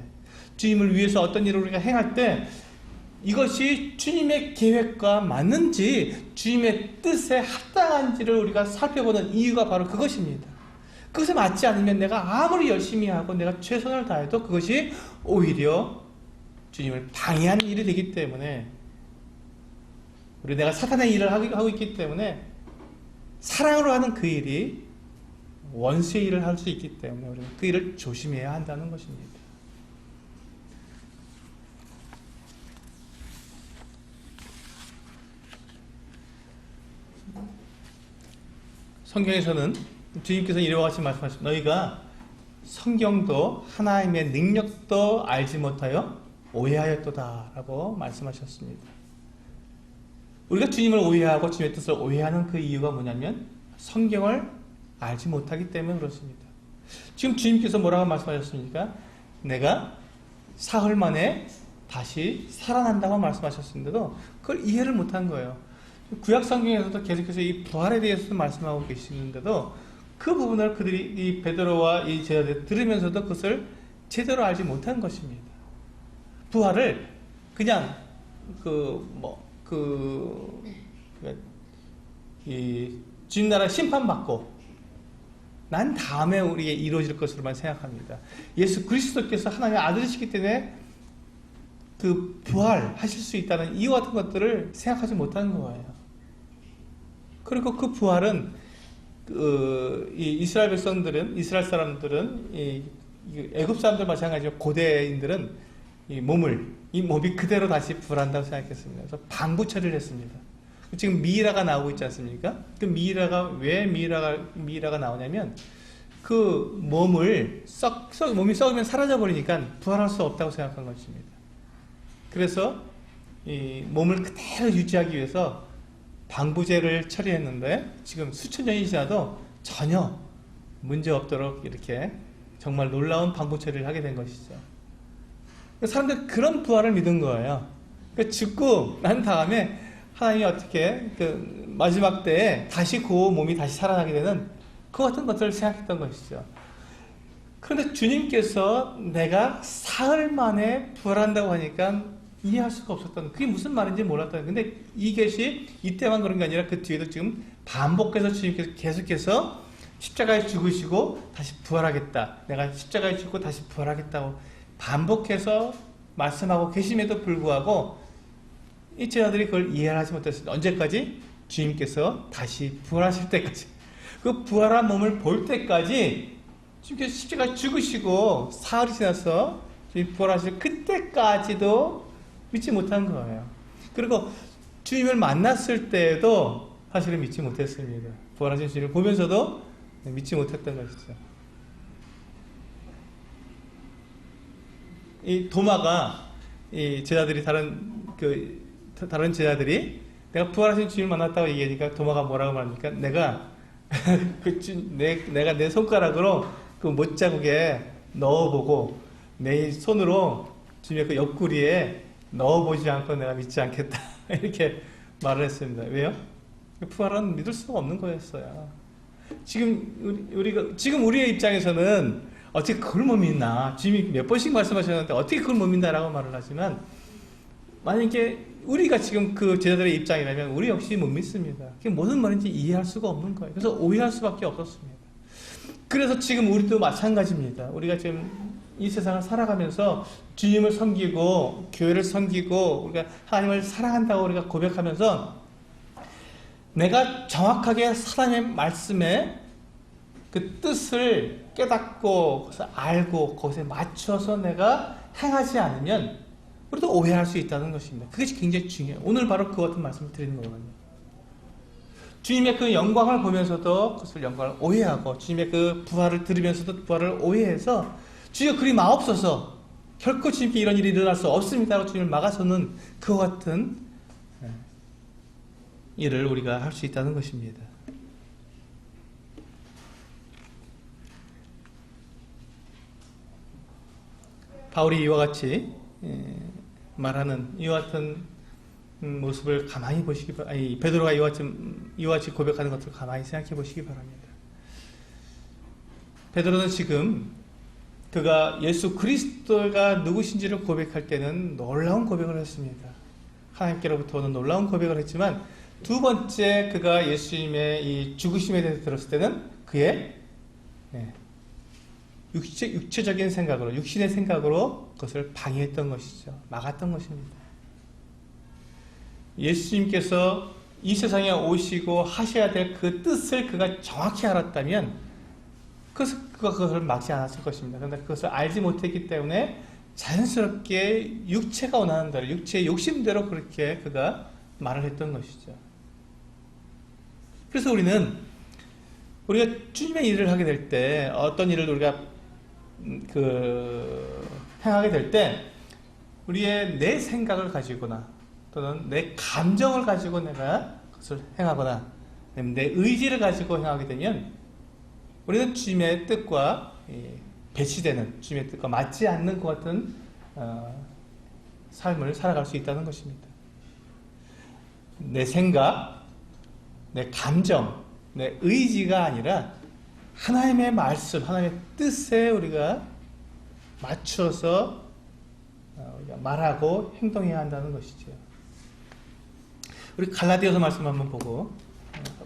주님을 위해서 어떤 일을 우리가 행할 때 이것이 주님의 계획과 맞는지 주님의 뜻에 합당한지를 우리가 살펴보는 이유가 바로 그것입니다. 그것에 맞지 않으면 내가 아무리 열심히 하고 내가 최선을 다해도 그것이 오히려 주님을 방해하는 일이 되기 때문에 내가 사탄의 일을 하고 있기 때문에 사랑으로 하는 그 일이 원수의 일을 할 수 있기 때문에 우리는 그 일을 조심해야 한다는 것입니다. 성경에서는 주님께서 이와 같이 말씀하십니다. 너희가 성경도 하나님의 능력도 알지 못하여 오해하였도다 라고 말씀하셨습니다. 우리가 주님을 오해하고 주님의 뜻을 오해하는 그 이유가 뭐냐면 성경을 알지 못하기 때문에 그렇습니다. 지금 주님께서 뭐라고 말씀하셨습니까? 내가 사흘 만에 다시 살아난다고 말씀하셨는데도 그걸 이해를 못한 거예요. 구약 성경에서도 계속해서 이 부활에 대해서 말씀하고 계시는데도 그 부분을 그들이 이 베드로와 이 제자들이 들으면서도 그것을 제대로 알지 못한 것입니다. 부활을 그냥 주님 나라 심판받고 난 다음에 우리에게 이루어질 것으로만 생각합니다. 예수 그리스도께서 하나님의 아들이시기 때문에 그 부활하실 수 있다는 이와 같은 것들을 생각하지 못하는 거예요. 그리고 그 부활은 이 이스라엘 백성들은 이스라엘 사람들은 애굽 사람들 마찬가지로 고대인들은 이 몸이 그대로 다시 부활한다고 생각했습니다. 그래서 방부 처리를 했습니다. 지금 미이라가 나오고 있지 않습니까? 그 미이라가 왜 미이라가 나오냐면 그 몸이 썩으면 사라져 버리니까 부활할 수 없다고 생각한 것입니다. 그래서 이 몸을 그대로 유지하기 위해서 방부제를 처리했는데 지금 수천 년이 지나도 전혀 문제 없도록 이렇게 정말 놀라운 방부 처리를 하게 된 것이죠. 사람들은 그런 부활을 믿은 거예요. 그러니까 죽고 난 다음에 하나님이 어떻게 그 마지막 때에 다시 그 몸이 다시 살아나게 되는 그 같은 것들을 생각했던 것이죠. 그런데 주님께서 내가 사흘 만에 부활한다고 하니까 이해할 수가 없었던, 그게 무슨 말인지 몰랐던. 근데 이것이 이때만 그런 게 아니라 그 뒤에도 지금 반복해서 주님께서 계속해서 십자가에 죽으시고 다시 부활하겠다, 내가 십자가에 죽고 다시 부활하겠다고 반복해서 말씀하고 계심에도 불구하고 이 제자들이 그걸 이해하지 못했습니다. 언제까지? 주님께서 다시 부활하실 때까지, 그 부활한 몸을 볼 때까지 주님께서 십자가에 죽으시고 사흘이 지나서 주님 부활하실 그때까지도 믿지 못한 거예요. 그리고 주님을 만났을 때에도 사실은 믿지 못했습니다. 부활하신 주님을 보면서도 믿지 못했던 것이죠. 이 도마가 이 제자들이 다른 제자들이 내가 부활하신 주님을 만났다고 얘기하니까 도마가 뭐라고 말합니까? 내가 내가 내 손가락으로 그 못자국에 넣어보고 내 손으로 주님의 그 옆구리에 넣어보지 않고 내가 믿지 않겠다 이렇게 말을 했습니다. 왜요? 부활은 믿을 수가 없는 거였어요. 지금 우리의 입장에서는 어떻게 그걸 못 믿나? 주님이 몇 번씩 말씀하셨는데 어떻게 그걸 못 믿나라고 말을 하지만, 만약에 우리가 지금 그 제자들의 입장이라면 우리 역시 못 믿습니다. 그게 무슨 말인지 이해할 수가 없는 거예요. 그래서 오해할 수밖에 없었습니다. 그래서 지금 우리도 마찬가지입니다. 우리가 지금 이 세상을 살아가면서 주님을 섬기고 교회를 섬기고 우리가 하나님을 사랑한다고 우리가 고백하면서 내가 정확하게 하나님의 말씀에 그 뜻을 깨닫고 그것을 알고 거기에 맞춰서 내가 행하지 않으면 우리도 오해할 수 있다는 것입니다. 그것이 굉장히 중요해요. 오늘 바로 그 같은 말씀을 드리는 거거든요. 주님의 그 영광을 보면서도 그것을 영광을 오해하고, 주님의 그 부활을 들으면서도 부활을 오해해서 주여 그리 마옵소서, 결코 주님께 이런 일이 일어날 수 없습니다 하고 주님을 막아서는 그와 같은 일을 우리가 할 수 있다는 것입니다. 바울이 이와 같이 말하는 이와 같은 모습을 가만히 보시기 바랍니다. 베드로가 이와 같이 고백하는 것들을 가만히 생각해 보시기 바랍니다. 베드로는 지금 그가 예수 그리스도가 누구신지를 고백할 때는 놀라운 고백을 했습니다. 하나님께로부터 오는 놀라운 고백을 했지만, 두 번째 그가 예수님의 이 죽으심에 대해서 들었을 때는 그의 육체적인 생각으로, 육신의 생각으로 그것을 방해했던 것이죠. 막았던 것입니다. 예수님께서 이 세상에 오시고 하셔야 될 그 뜻을 그가 정확히 알았다면 그가 그것을 막지 않았을 것입니다. 그런데 그것을 알지 못했기 때문에 자연스럽게 육체가 원하는 대로, 육체의 욕심대로 그렇게 그가 말을 했던 것이죠. 그래서 우리가 주님의 일을 하게 될 때, 어떤 일을 우리가 행하게 될 때, 우리의 내 생각을 가지거나 또는 내 감정을 가지고 내가 그것을 행하거나 내 의지를 가지고 행하게 되면 우리는 주님의 뜻과 배치되는, 주님의 뜻과 맞지 않는 것 같은 삶을 살아갈 수 있다는 것입니다. 내 생각, 내 감정, 내 의지가 아니라 하나님의 말씀, 하나님의 뜻에 우리가 맞춰서 말하고 행동해야 한다는 것이죠. 우리 갈라디아서 말씀 한번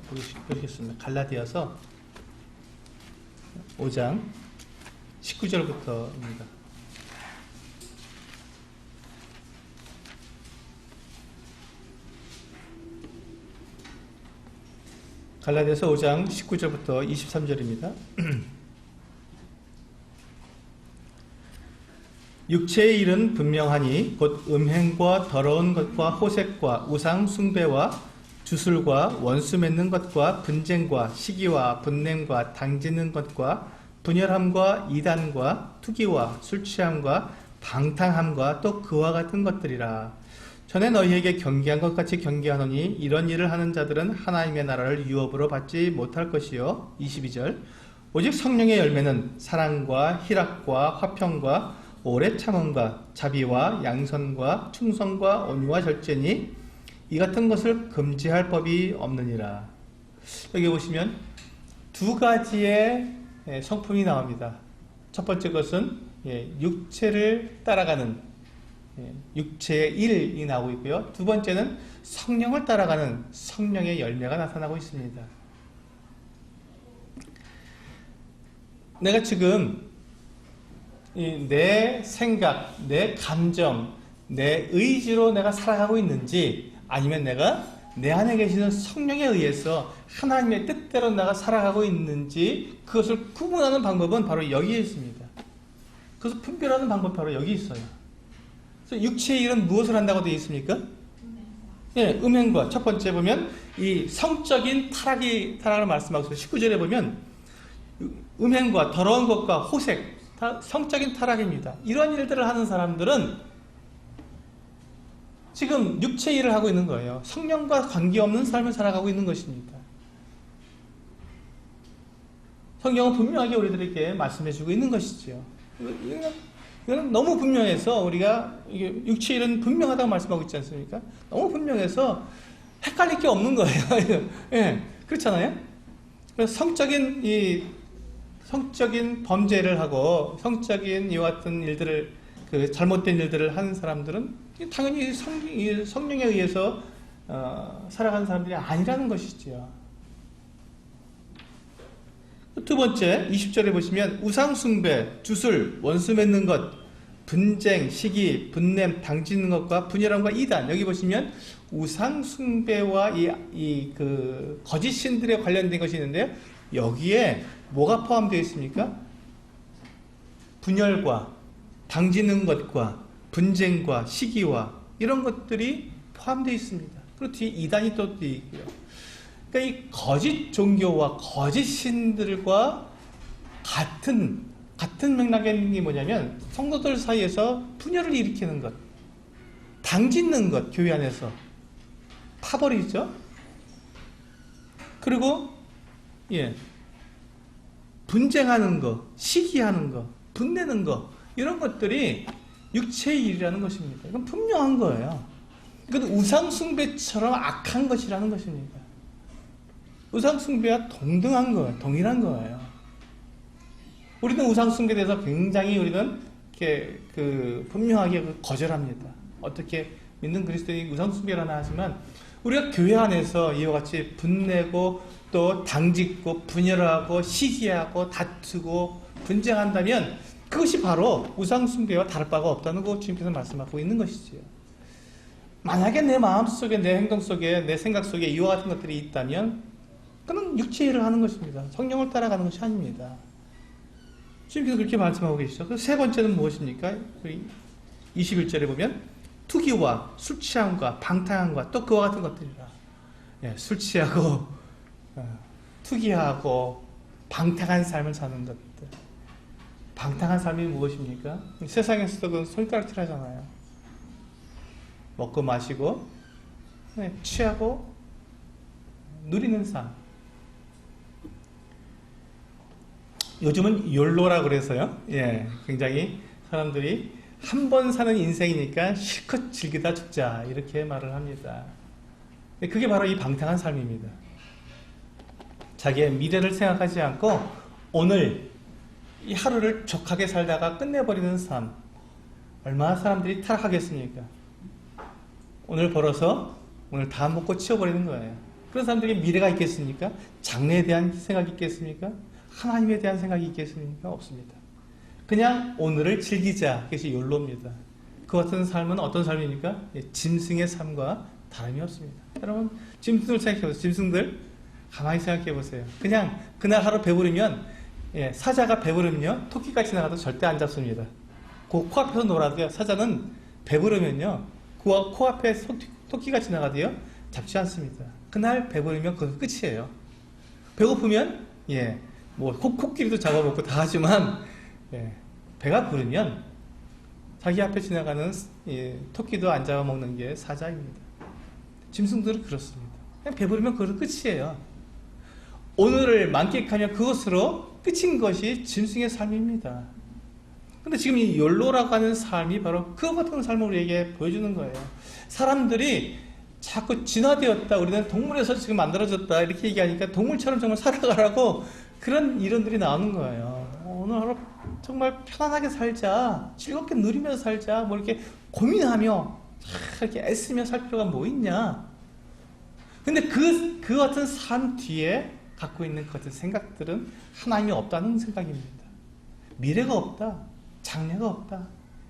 보시겠습니다. 갈라디아서 5장 19절부터입니다. 갈라디아서 5장 19절부터 23절입니다. 육체의 일은 분명하니 곧 음행과 더러운 것과 호색과 우상 숭배와 주술과 원수 맺는 것과 분쟁과 시기와 분냄과 당짓는 것과 분열함과 이단과 투기와 술취함과 방탕함과 또 그와 같은 것들이라. 전에 너희에게 경계한 것 같이 경계하노니 이런 일을 하는 자들은 하나님의 나라를 유업으로 받지 못할 것이요. 22절 오직 성령의 열매는 사랑과 희락과 화평과 오래 참음과 자비와 양선과 충성과 온유와 절제니 이 같은 것을 금지할 법이 없느니라. 여기 보시면 두 가지의 성품이 나옵니다. 첫 번째 것은 육체를 따라가는 육체의 일이 나오고 있고요. 두 번째는 성령을 따라가는 성령의 열매가 나타나고 있습니다. 내가 지금 내 생각, 내 감정, 내 의지로 내가 살아가고 있는지, 아니면 내가 내 안에 계시는 성령에 의해서 하나님의 뜻대로 내가 살아가고 있는지 그것을 구분하는 방법은 바로 여기에 있습니다. 그것을 분별하는 방법이 바로 여기 있어요. 그래서 육체의 일은 무엇을 한다고 되어 있습니까? 예, 음행과 첫 번째 보면 이 성적인 타락을 말씀하고 있어요. 19절에 보면 음행과 더러운 것과 호색, 다 성적인 타락입니다. 이런 일들을 하는 사람들은 지금 육체 일을 하고 있는 거예요. 성령과 관계없는 삶을 살아가고 있는 것입니다. 성경은 분명하게 우리들에게 말씀해주고 있는 것이죠. 이거는 너무 분명해서 우리가 이게 육체 일은 분명하다고 말씀하고 있지 않습니까? 너무 분명해서 헷갈릴 게 없는 거예요. 예, 그렇잖아요. 그래서 성적인 범죄를 하고 성적인 이와 같은 일들을 잘못된 일들을 하는 사람들은 당연히 성령에 의해서 살아가는 사람들이 아니라는 것이지요. 두 번째 20절에 보시면 우상숭배, 주술, 원수 맺는 것, 분쟁, 시기, 분냄, 당짓는 것과 분열함과 이단. 여기 보시면 우상숭배와 그 거짓 신들에 관련된 것이 있는데요. 여기에 뭐가 포함되어 있습니까? 분열과 당짓는 것과 분쟁과 시기와 이런 것들이 포함되어 있습니다. 그리고 뒤에 이단이 또 되어 있고요. 그러니까 이 거짓 종교와 거짓 신들과 같은 맥락의 게 뭐냐면 성도들 사이에서 분열을 일으키는 것, 당짓는 것, 교회 안에서 파벌이죠. 그리고 분쟁하는 거, 시기하는 거, 분내는 거 이런 것들이 육체의 일이라는 것입니다. 이건 분명한 거예요. 이건 우상숭배처럼 악한 것이라는 것입니다. 우상숭배와 동등한 거예요. 동일한 거예요. 우리는 우상숭배에 대해서 굉장히 우리는 이렇게 분명하게 거절합니다. 어떻게 믿는 그리스도인이 우상숭배를 하나 하지만 우리가 교회 안에서 이와 같이 분내고 또 당짓고 분열하고 시기하고 다투고 분쟁한다면 그것이 바로 우상숭배와 다를 바가 없다는 거 주님께서 말씀하고 있는 것이지요. 만약에 내 마음속에 내 행동 속에 내 생각 속에 이와 같은 것들이 있다면 그는 육체의 일을 하는 것입니다. 성령을 따라가는 것이 아닙니다. 주님께서 그렇게 말씀하고 계시죠. 세 번째는 무엇입니까? 21절에 보면 투기와 술 취함과 방탕함과 또 그와 같은 것들이라. 술 취하고 투기하고 방탕한 삶을 사는 것들. 방탕한 삶이 무엇입니까? 세상에서도 그건 손가락질 하잖아요. 먹고 마시고 취하고 누리는 삶. 요즘은 욜로라고 그래서요. 굉장히 사람들이 한 번 사는 인생이니까 실컷 즐기다 죽자 이렇게 말을 합니다. 그게 바로 이 방탕한 삶입니다. 자기의 미래를 생각하지 않고 오늘 이 하루를 족하게 살다가 끝내버리는 삶. 얼마나 사람들이 타락하겠습니까? 오늘 벌어서 오늘 다 먹고 치워버리는 거예요. 그런 사람들에게 미래가 있겠습니까? 장래에 대한 생각이 있겠습니까? 하나님에 대한 생각이 있겠습니까? 없습니다. 그냥 오늘을 즐기자. 그것이 욜로입니다. 그 같은 삶은 어떤 삶입니까? 짐승의 삶과 다름이 없습니다. 여러분 짐승들 생각해보세요. 짐승들 가만히 생각해보세요. 그냥 그날 하루 배부르면 사자가 배부르면요 토끼가 지나가도 절대 안 잡습니다. 그 코앞에서 놀아도요. 사자는 배부르면요 코앞에 토끼가 지나가도요 잡지 않습니다. 그날 배부르면 그건 끝이에요. 배고프면 코끼리도 잡아먹고 다 하지만 배가 부르면 자기 앞에 지나가는 토끼도 안 잡아먹는 게 사자입니다. 짐승들은 그렇습니다. 그냥 배부르면 그건 끝이에요. 오늘을 만끽하면 그것으로 끝인 것이 짐승의 삶입니다. 근데 지금 이 욜로라고 하는 삶이 바로 그와 같은 삶을 우리에게 보여주는 거예요. 사람들이 자꾸 진화되었다, 우리는 동물에서 지금 만들어졌다 이렇게 얘기하니까 동물처럼 정말 살아가라고 그런 이론들이 나오는 거예요. 오늘 하루 정말 편안하게 살자, 즐겁게 누리면서 살자, 뭐 이렇게 고민하며 이렇게 애쓰며 살 필요가 뭐 있냐. 근데 그 같은 삶 뒤에 갖고 있는 그 같은 생각들은 하나님이 없다는 생각입니다. 미래가 없다, 장래가 없다,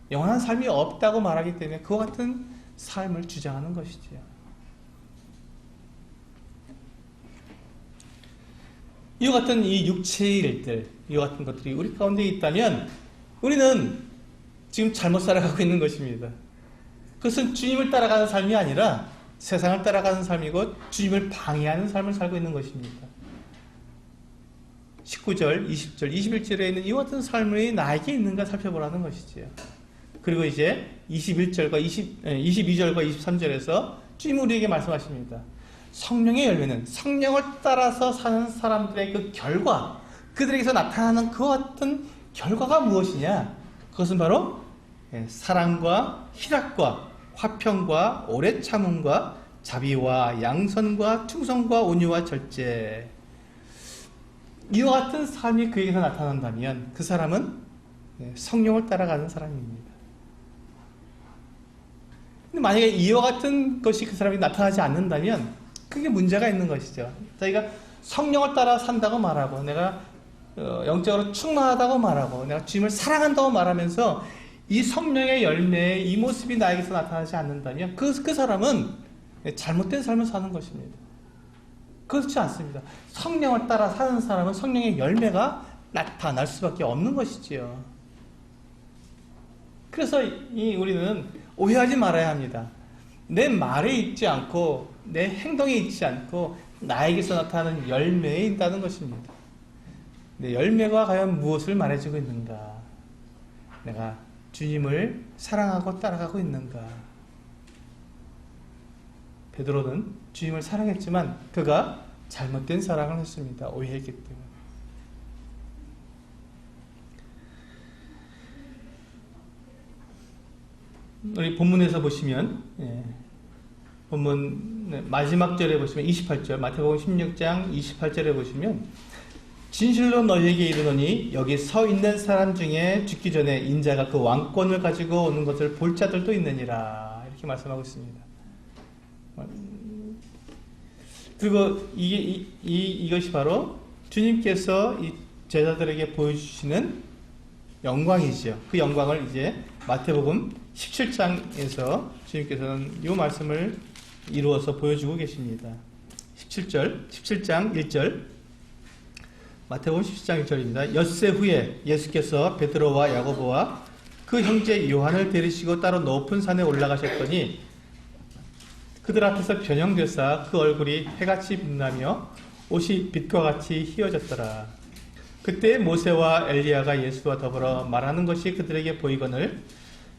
영원한 삶이 없다고 말하기 때문에 그와 같은 삶을 주장하는 것이지요. 이와 같은 이 육체의 일들, 이와 같은 것들이 우리 가운데 있다면 우리는 지금 잘못 살아가고 있는 것입니다. 그것은 주님을 따라가는 삶이 아니라 세상을 따라가는 삶이고 주님을 방해하는 삶을 살고 있는 것입니다. 19절, 20절, 21절에 있는 이와 같은 삶이 나에게 있는가 살펴보라는 것이지요. 그리고 이제 21절과 22절과 23절에서 주님 우리에게 말씀하십니다. 성령의 열매는 성령을 따라서 사는 사람들의 그 결과, 그들에게서 나타나는 그와 같은 결과가 무엇이냐? 그것은 바로 사랑과 희락과 화평과 오래 참음과 자비와 양선과 충성과 온유와 절제. 이와 같은 삶이 그에게서 나타난다면 그 사람은 성령을 따라가는 사람입니다. 근데 만약에 이와 같은 것이 그 사람이 나타나지 않는다면 그게 문제가 있는 것이죠. 저희가 성령을 따라 산다고 말하고 내가 영적으로 충만하다고 말하고 내가 주님을 사랑한다고 말하면서 이 성령의 열매의 이 모습이 나에게서 나타나지 않는다면 그 사람은 잘못된 삶을 사는 것입니다. 그렇지 않습니다. 성령을 따라 사는 사람은 성령의 열매가 나타날 수밖에 없는 것이지요. 그래서 우리는 오해하지 말아야 합니다. 내 말에 있지 않고 내 행동에 있지 않고 나에게서 나타나는 열매에 있다는 것입니다. 내 열매가 과연 무엇을 말해주고 있는가? 내가 주님을 사랑하고 따라가고 있는가? 베드로는 주님을 사랑했지만 그가 잘못된 사랑을 했습니다. 오해했기 때문에. 우리 본문에서 보시면 본문 마지막 절에 보시면 28절 마태복음 16장 28절에 보시면 진실로 너희에게 이르노니 여기 서 있는 사람 중에 죽기 전에 인자가 그 왕권을 가지고 오는 것을 볼 자들도 있느니라 이렇게 말씀하고 있습니다. 그리고 이것이 바로 주님께서 이 제자들에게 보여주시는 영광이지요. 그 영광을 이제 마태복음 17장에서 주님께서는 이 말씀을 이루어서 보여주고 계십니다. 17장 1절 마태복음 17장 1절입니다. 엿새 후에 예수께서 베드로와 야고보와 그 형제 요한을 데리시고 따로 높은 산에 올라가셨더니 그들 앞에서 변형되사 그 얼굴이 해같이 빛나며 옷이 빛과 같이 휘어졌더라. 그때 모세와 엘리야가 예수와 더불어 말하는 것이 그들에게 보이거늘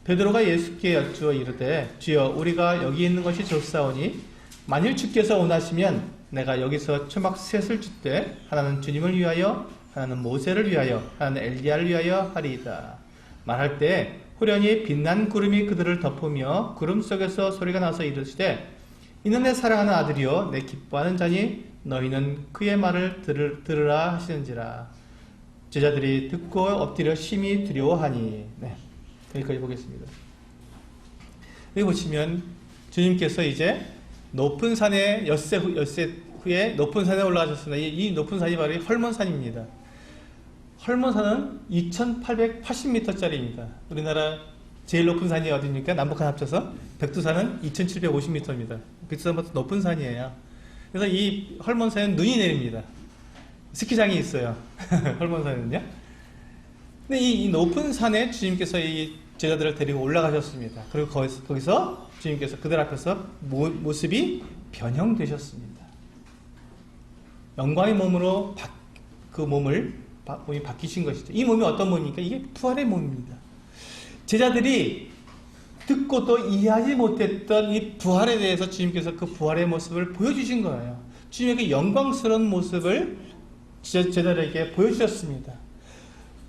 베드로가 예수께 여쭈어 이르되 주여 우리가 여기 있는 것이 좋사오니 만일 주께서 원하시면 내가 여기서 초막 셋을 줍되 하나는 주님을 위하여 하나는 모세를 위하여 하나는 엘리야를 위하여 하리이다. 말할 때 후련히 빛난 구름이 그들을 덮으며 구름 속에서 소리가 나서 이르시되 이는 내 사랑하는 아들이요 내 기뻐하는 자니 너희는 그의 말을 들으라 하시는지라. 제자들이 듣고 엎드려 심히 두려워하니. 여기까지 보겠습니다. 여기 보시면 주님께서 이제 높은 산에 엿새 후에 높은 산에 올라가셨습니다. 이 높은 산이 바로 헐몬산입니다. 헐몬산은 2880m짜리입니다. 우리나라 제일 높은 산이 어디입니까? 남북한 합쳐서 백두산은 2750m입니다. 백두산보다 높은 산이에요. 그래서 이 헐몬산은 눈이 내립니다. 스키장이 있어요. 헐몬산은요. 근데 이 높은 산에 주님께서 이 제자들을 데리고 올라가셨습니다. 그리고 거기서 주님께서 그들 앞에서 모습이 변형되셨습니다. 영광의 몸으로 몸이 바뀌신 것이죠. 이 몸이 어떤 몸입니까? 이게 부활의 몸입니다. 제자들이 듣고도 이해하지 못했던 이 부활에 대해서 주님께서 그 부활의 모습을 보여주신 거예요. 주님의 그 영광스러운 모습을 제자들에게 보여주셨습니다.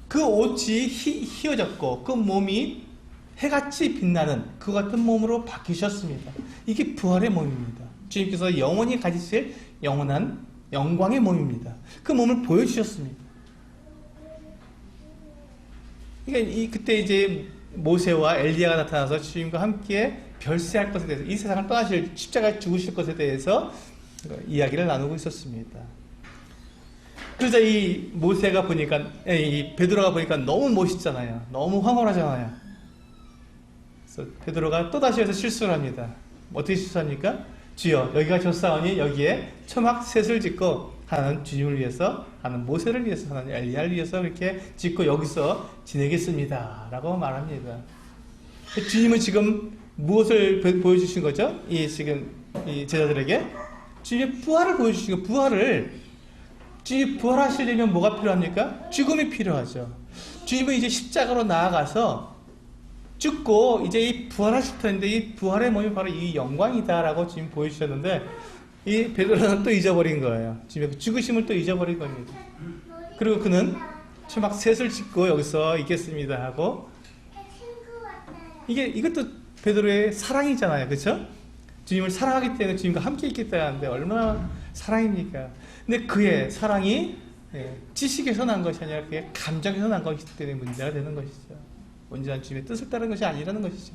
그 옷이 휘어졌고 그 몸이 해같이 빛나는 그 같은 몸으로 바뀌셨습니다. 이게 부활의 몸입니다. 주님께서 영원히 가지실 영원한 영광의 몸입니다. 그 몸을 보여주셨습니다. 그러니까 그때 이제 모세와 엘리야가 나타나서 주님과 함께 별세할 것에 대해서 이 세상을 떠나실 십자가에 죽으실 것에 대해서 이야기를 나누고 있었습니다. 그래서 이 모세가 보니까 이 베드로가 보니까 너무 멋있잖아요. 너무 황홀하잖아요. 그래서 베드로가 또다시 해서 실수를 합니다. 어떻게 실수합니까? 주여 여기가 좋사오니 여기에 초막 셋을 짓고 하나는 주님을 위해서 하는 모세를 위해서 하는 엘리야를 위해서 그렇게 짓고 여기서 지내겠습니다 라고 말합니다. 주님은 지금 무엇을 보여주신 거죠? 지금 이 제자들에게 주님의 부활을 보여주신 거. 주님이 부활하시려면 뭐가 필요합니까? 죽음이 필요하죠. 주님은 이제 십자가로 나아가서 죽고 이제 이 부활하실 텐데 이 부활의 몸이 바로 이 영광이다라고 지금 보여주셨는데 이 베드로는 또 잊어버린 거예요. 주님의 죽으심을 또 잊어버린 겁니다. 그리고 그는 막 셋을 짓고 여기서 있겠습니다 하고, 이것도 베드로의 사랑이잖아요. 그렇죠? 주님을 사랑하기 때문에 주님과 함께 있겠다 하는데 얼마나 사랑입니까? 근데 그의 사랑이 지식에서 난 것이 아니라 그의 감정에서 난 것이기 때문에 문제가 되는 것이죠. 온전한 주님의 뜻을 따르는 것이 아니라는 것이죠.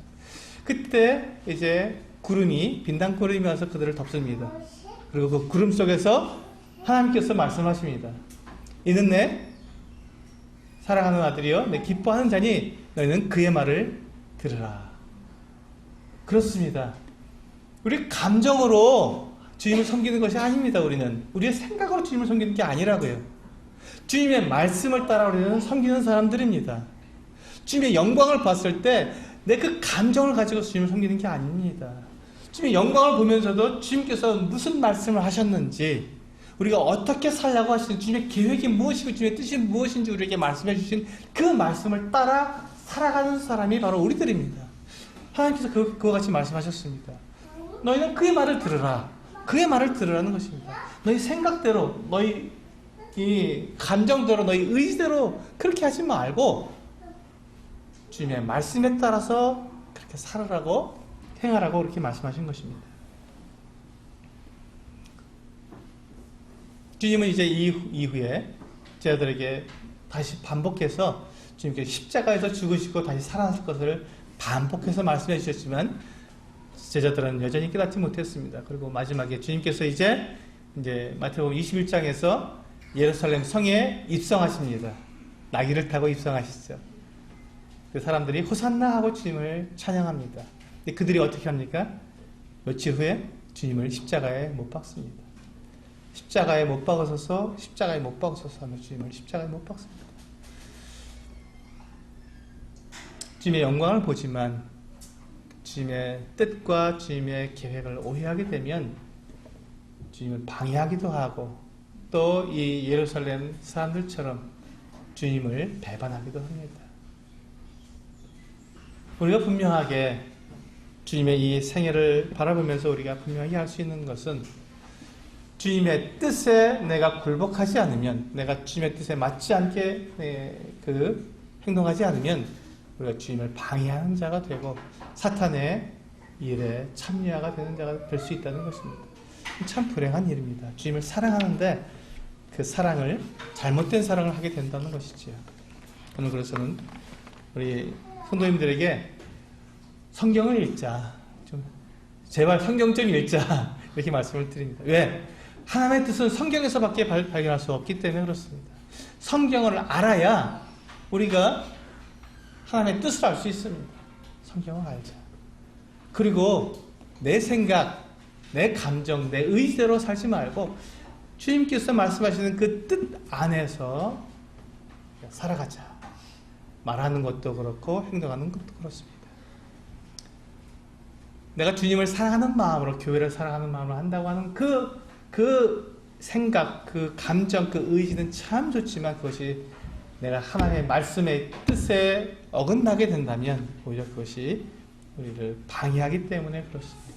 그때 이제 구름이, 빈당 구름이 와서 그들을 덮습니다. 그리고 그 구름 속에서 하나님께서 말씀하십니다. 이는 내 사랑하는 아들이여 내 기뻐하는 자니 너희는 그의 말을 들으라. 그렇습니다. 우리 감정으로 주님을 섬기는 것이 아닙니다. 우리는 우리의 생각으로 주님을 섬기는 게 아니라고요. 주님의 말씀을 따라 우리는 섬기는 사람들입니다. 주님의 영광을 봤을 때 내 그 감정을 가지고 주님을 섬기는 게 아닙니다. 주님의 영광을 보면서도 주님께서 무슨 말씀을 하셨는지, 우리가 어떻게 살라고 하시는지, 주님의 계획이 무엇이고 주님의 뜻이 무엇인지 우리에게 말씀해 주신 그 말씀을 따라 살아가는 사람이 바로 우리들입니다. 하나님께서 그와 같이 말씀하셨습니다. 너희는 그의 말을 들으라. 그의 말을 들으라는 것입니다. 너희 생각대로, 너희 이 감정대로, 너희 의지대로 그렇게 하지 말고 주님의 말씀에 따라서 그렇게 살으라고, 행하라고 그렇게 말씀하신 것입니다. 주님은 이제 이후에 제자들에게 다시 반복해서 주님께서 십자가에서 죽으시고 다시 살아나실 것을 반복해서 말씀해 주셨지만 제자들은 여전히 깨닫지 못했습니다. 그리고 마지막에 주님께서 이제 마태복음 21장에서 예루살렘 성에 입성하십니다. 나귀를 타고 입성하시죠. 그 사람들이 호산나 하고 주님을 찬양합니다. 근데 그들이 어떻게 합니까? 며칠 후에 주님을 십자가에 못 박습니다. 십자가에 못 박으셔서 하며 주님을 십자가에 못 박습니다. 주님의 영광을 보지만 주님의 뜻과 주님의 계획을 오해하게 되면 주님을 방해하기도 하고 또 이 예루살렘 사람들처럼 주님을 배반하기도 합니다. 우리가 분명하게 주님의 이 생애를 바라보면서 우리가 분명히 할 수 있는 것은 주님의 뜻에 내가 굴복하지 않으면, 내가 주님의 뜻에 맞지 않게 행동하지 않으면 우리가 주님을 방해하는 자가 되고 사탄의 일에 참여자가 되는 자가 될 수 있다는 것입니다. 참 불행한 일입니다. 주님을 사랑하는데 그 사랑을, 잘못된 사랑을 하게 된다는 것이지요. 오늘 그래서는 우리 성도님들에게 성경을 읽자, 제발 성경 좀 읽자 이렇게 말씀을 드립니다. 왜? 하나님의 뜻은 성경에서밖에 발견할 수 없기 때문에 그렇습니다. 성경을 알아야 우리가 하나님의 뜻을 알 수 있습니다. 성경을 알자. 그리고 내 생각, 내 감정, 내 의지대로 살지 말고 주님께서 말씀하시는 그 뜻 안에서 살아가자. 말하는 것도 그렇고 행동하는 것도 그렇습니다. 내가 주님을 사랑하는 마음으로, 교회를 사랑하는 마음으로 한다고 하는 그 생각, 그 감정, 그 의지는 참 좋지만 그것이 내가 하나님의 말씀의 뜻에 어긋나게 된다면 오히려 그것이 우리를 방해하기 때문에 그렇습니다.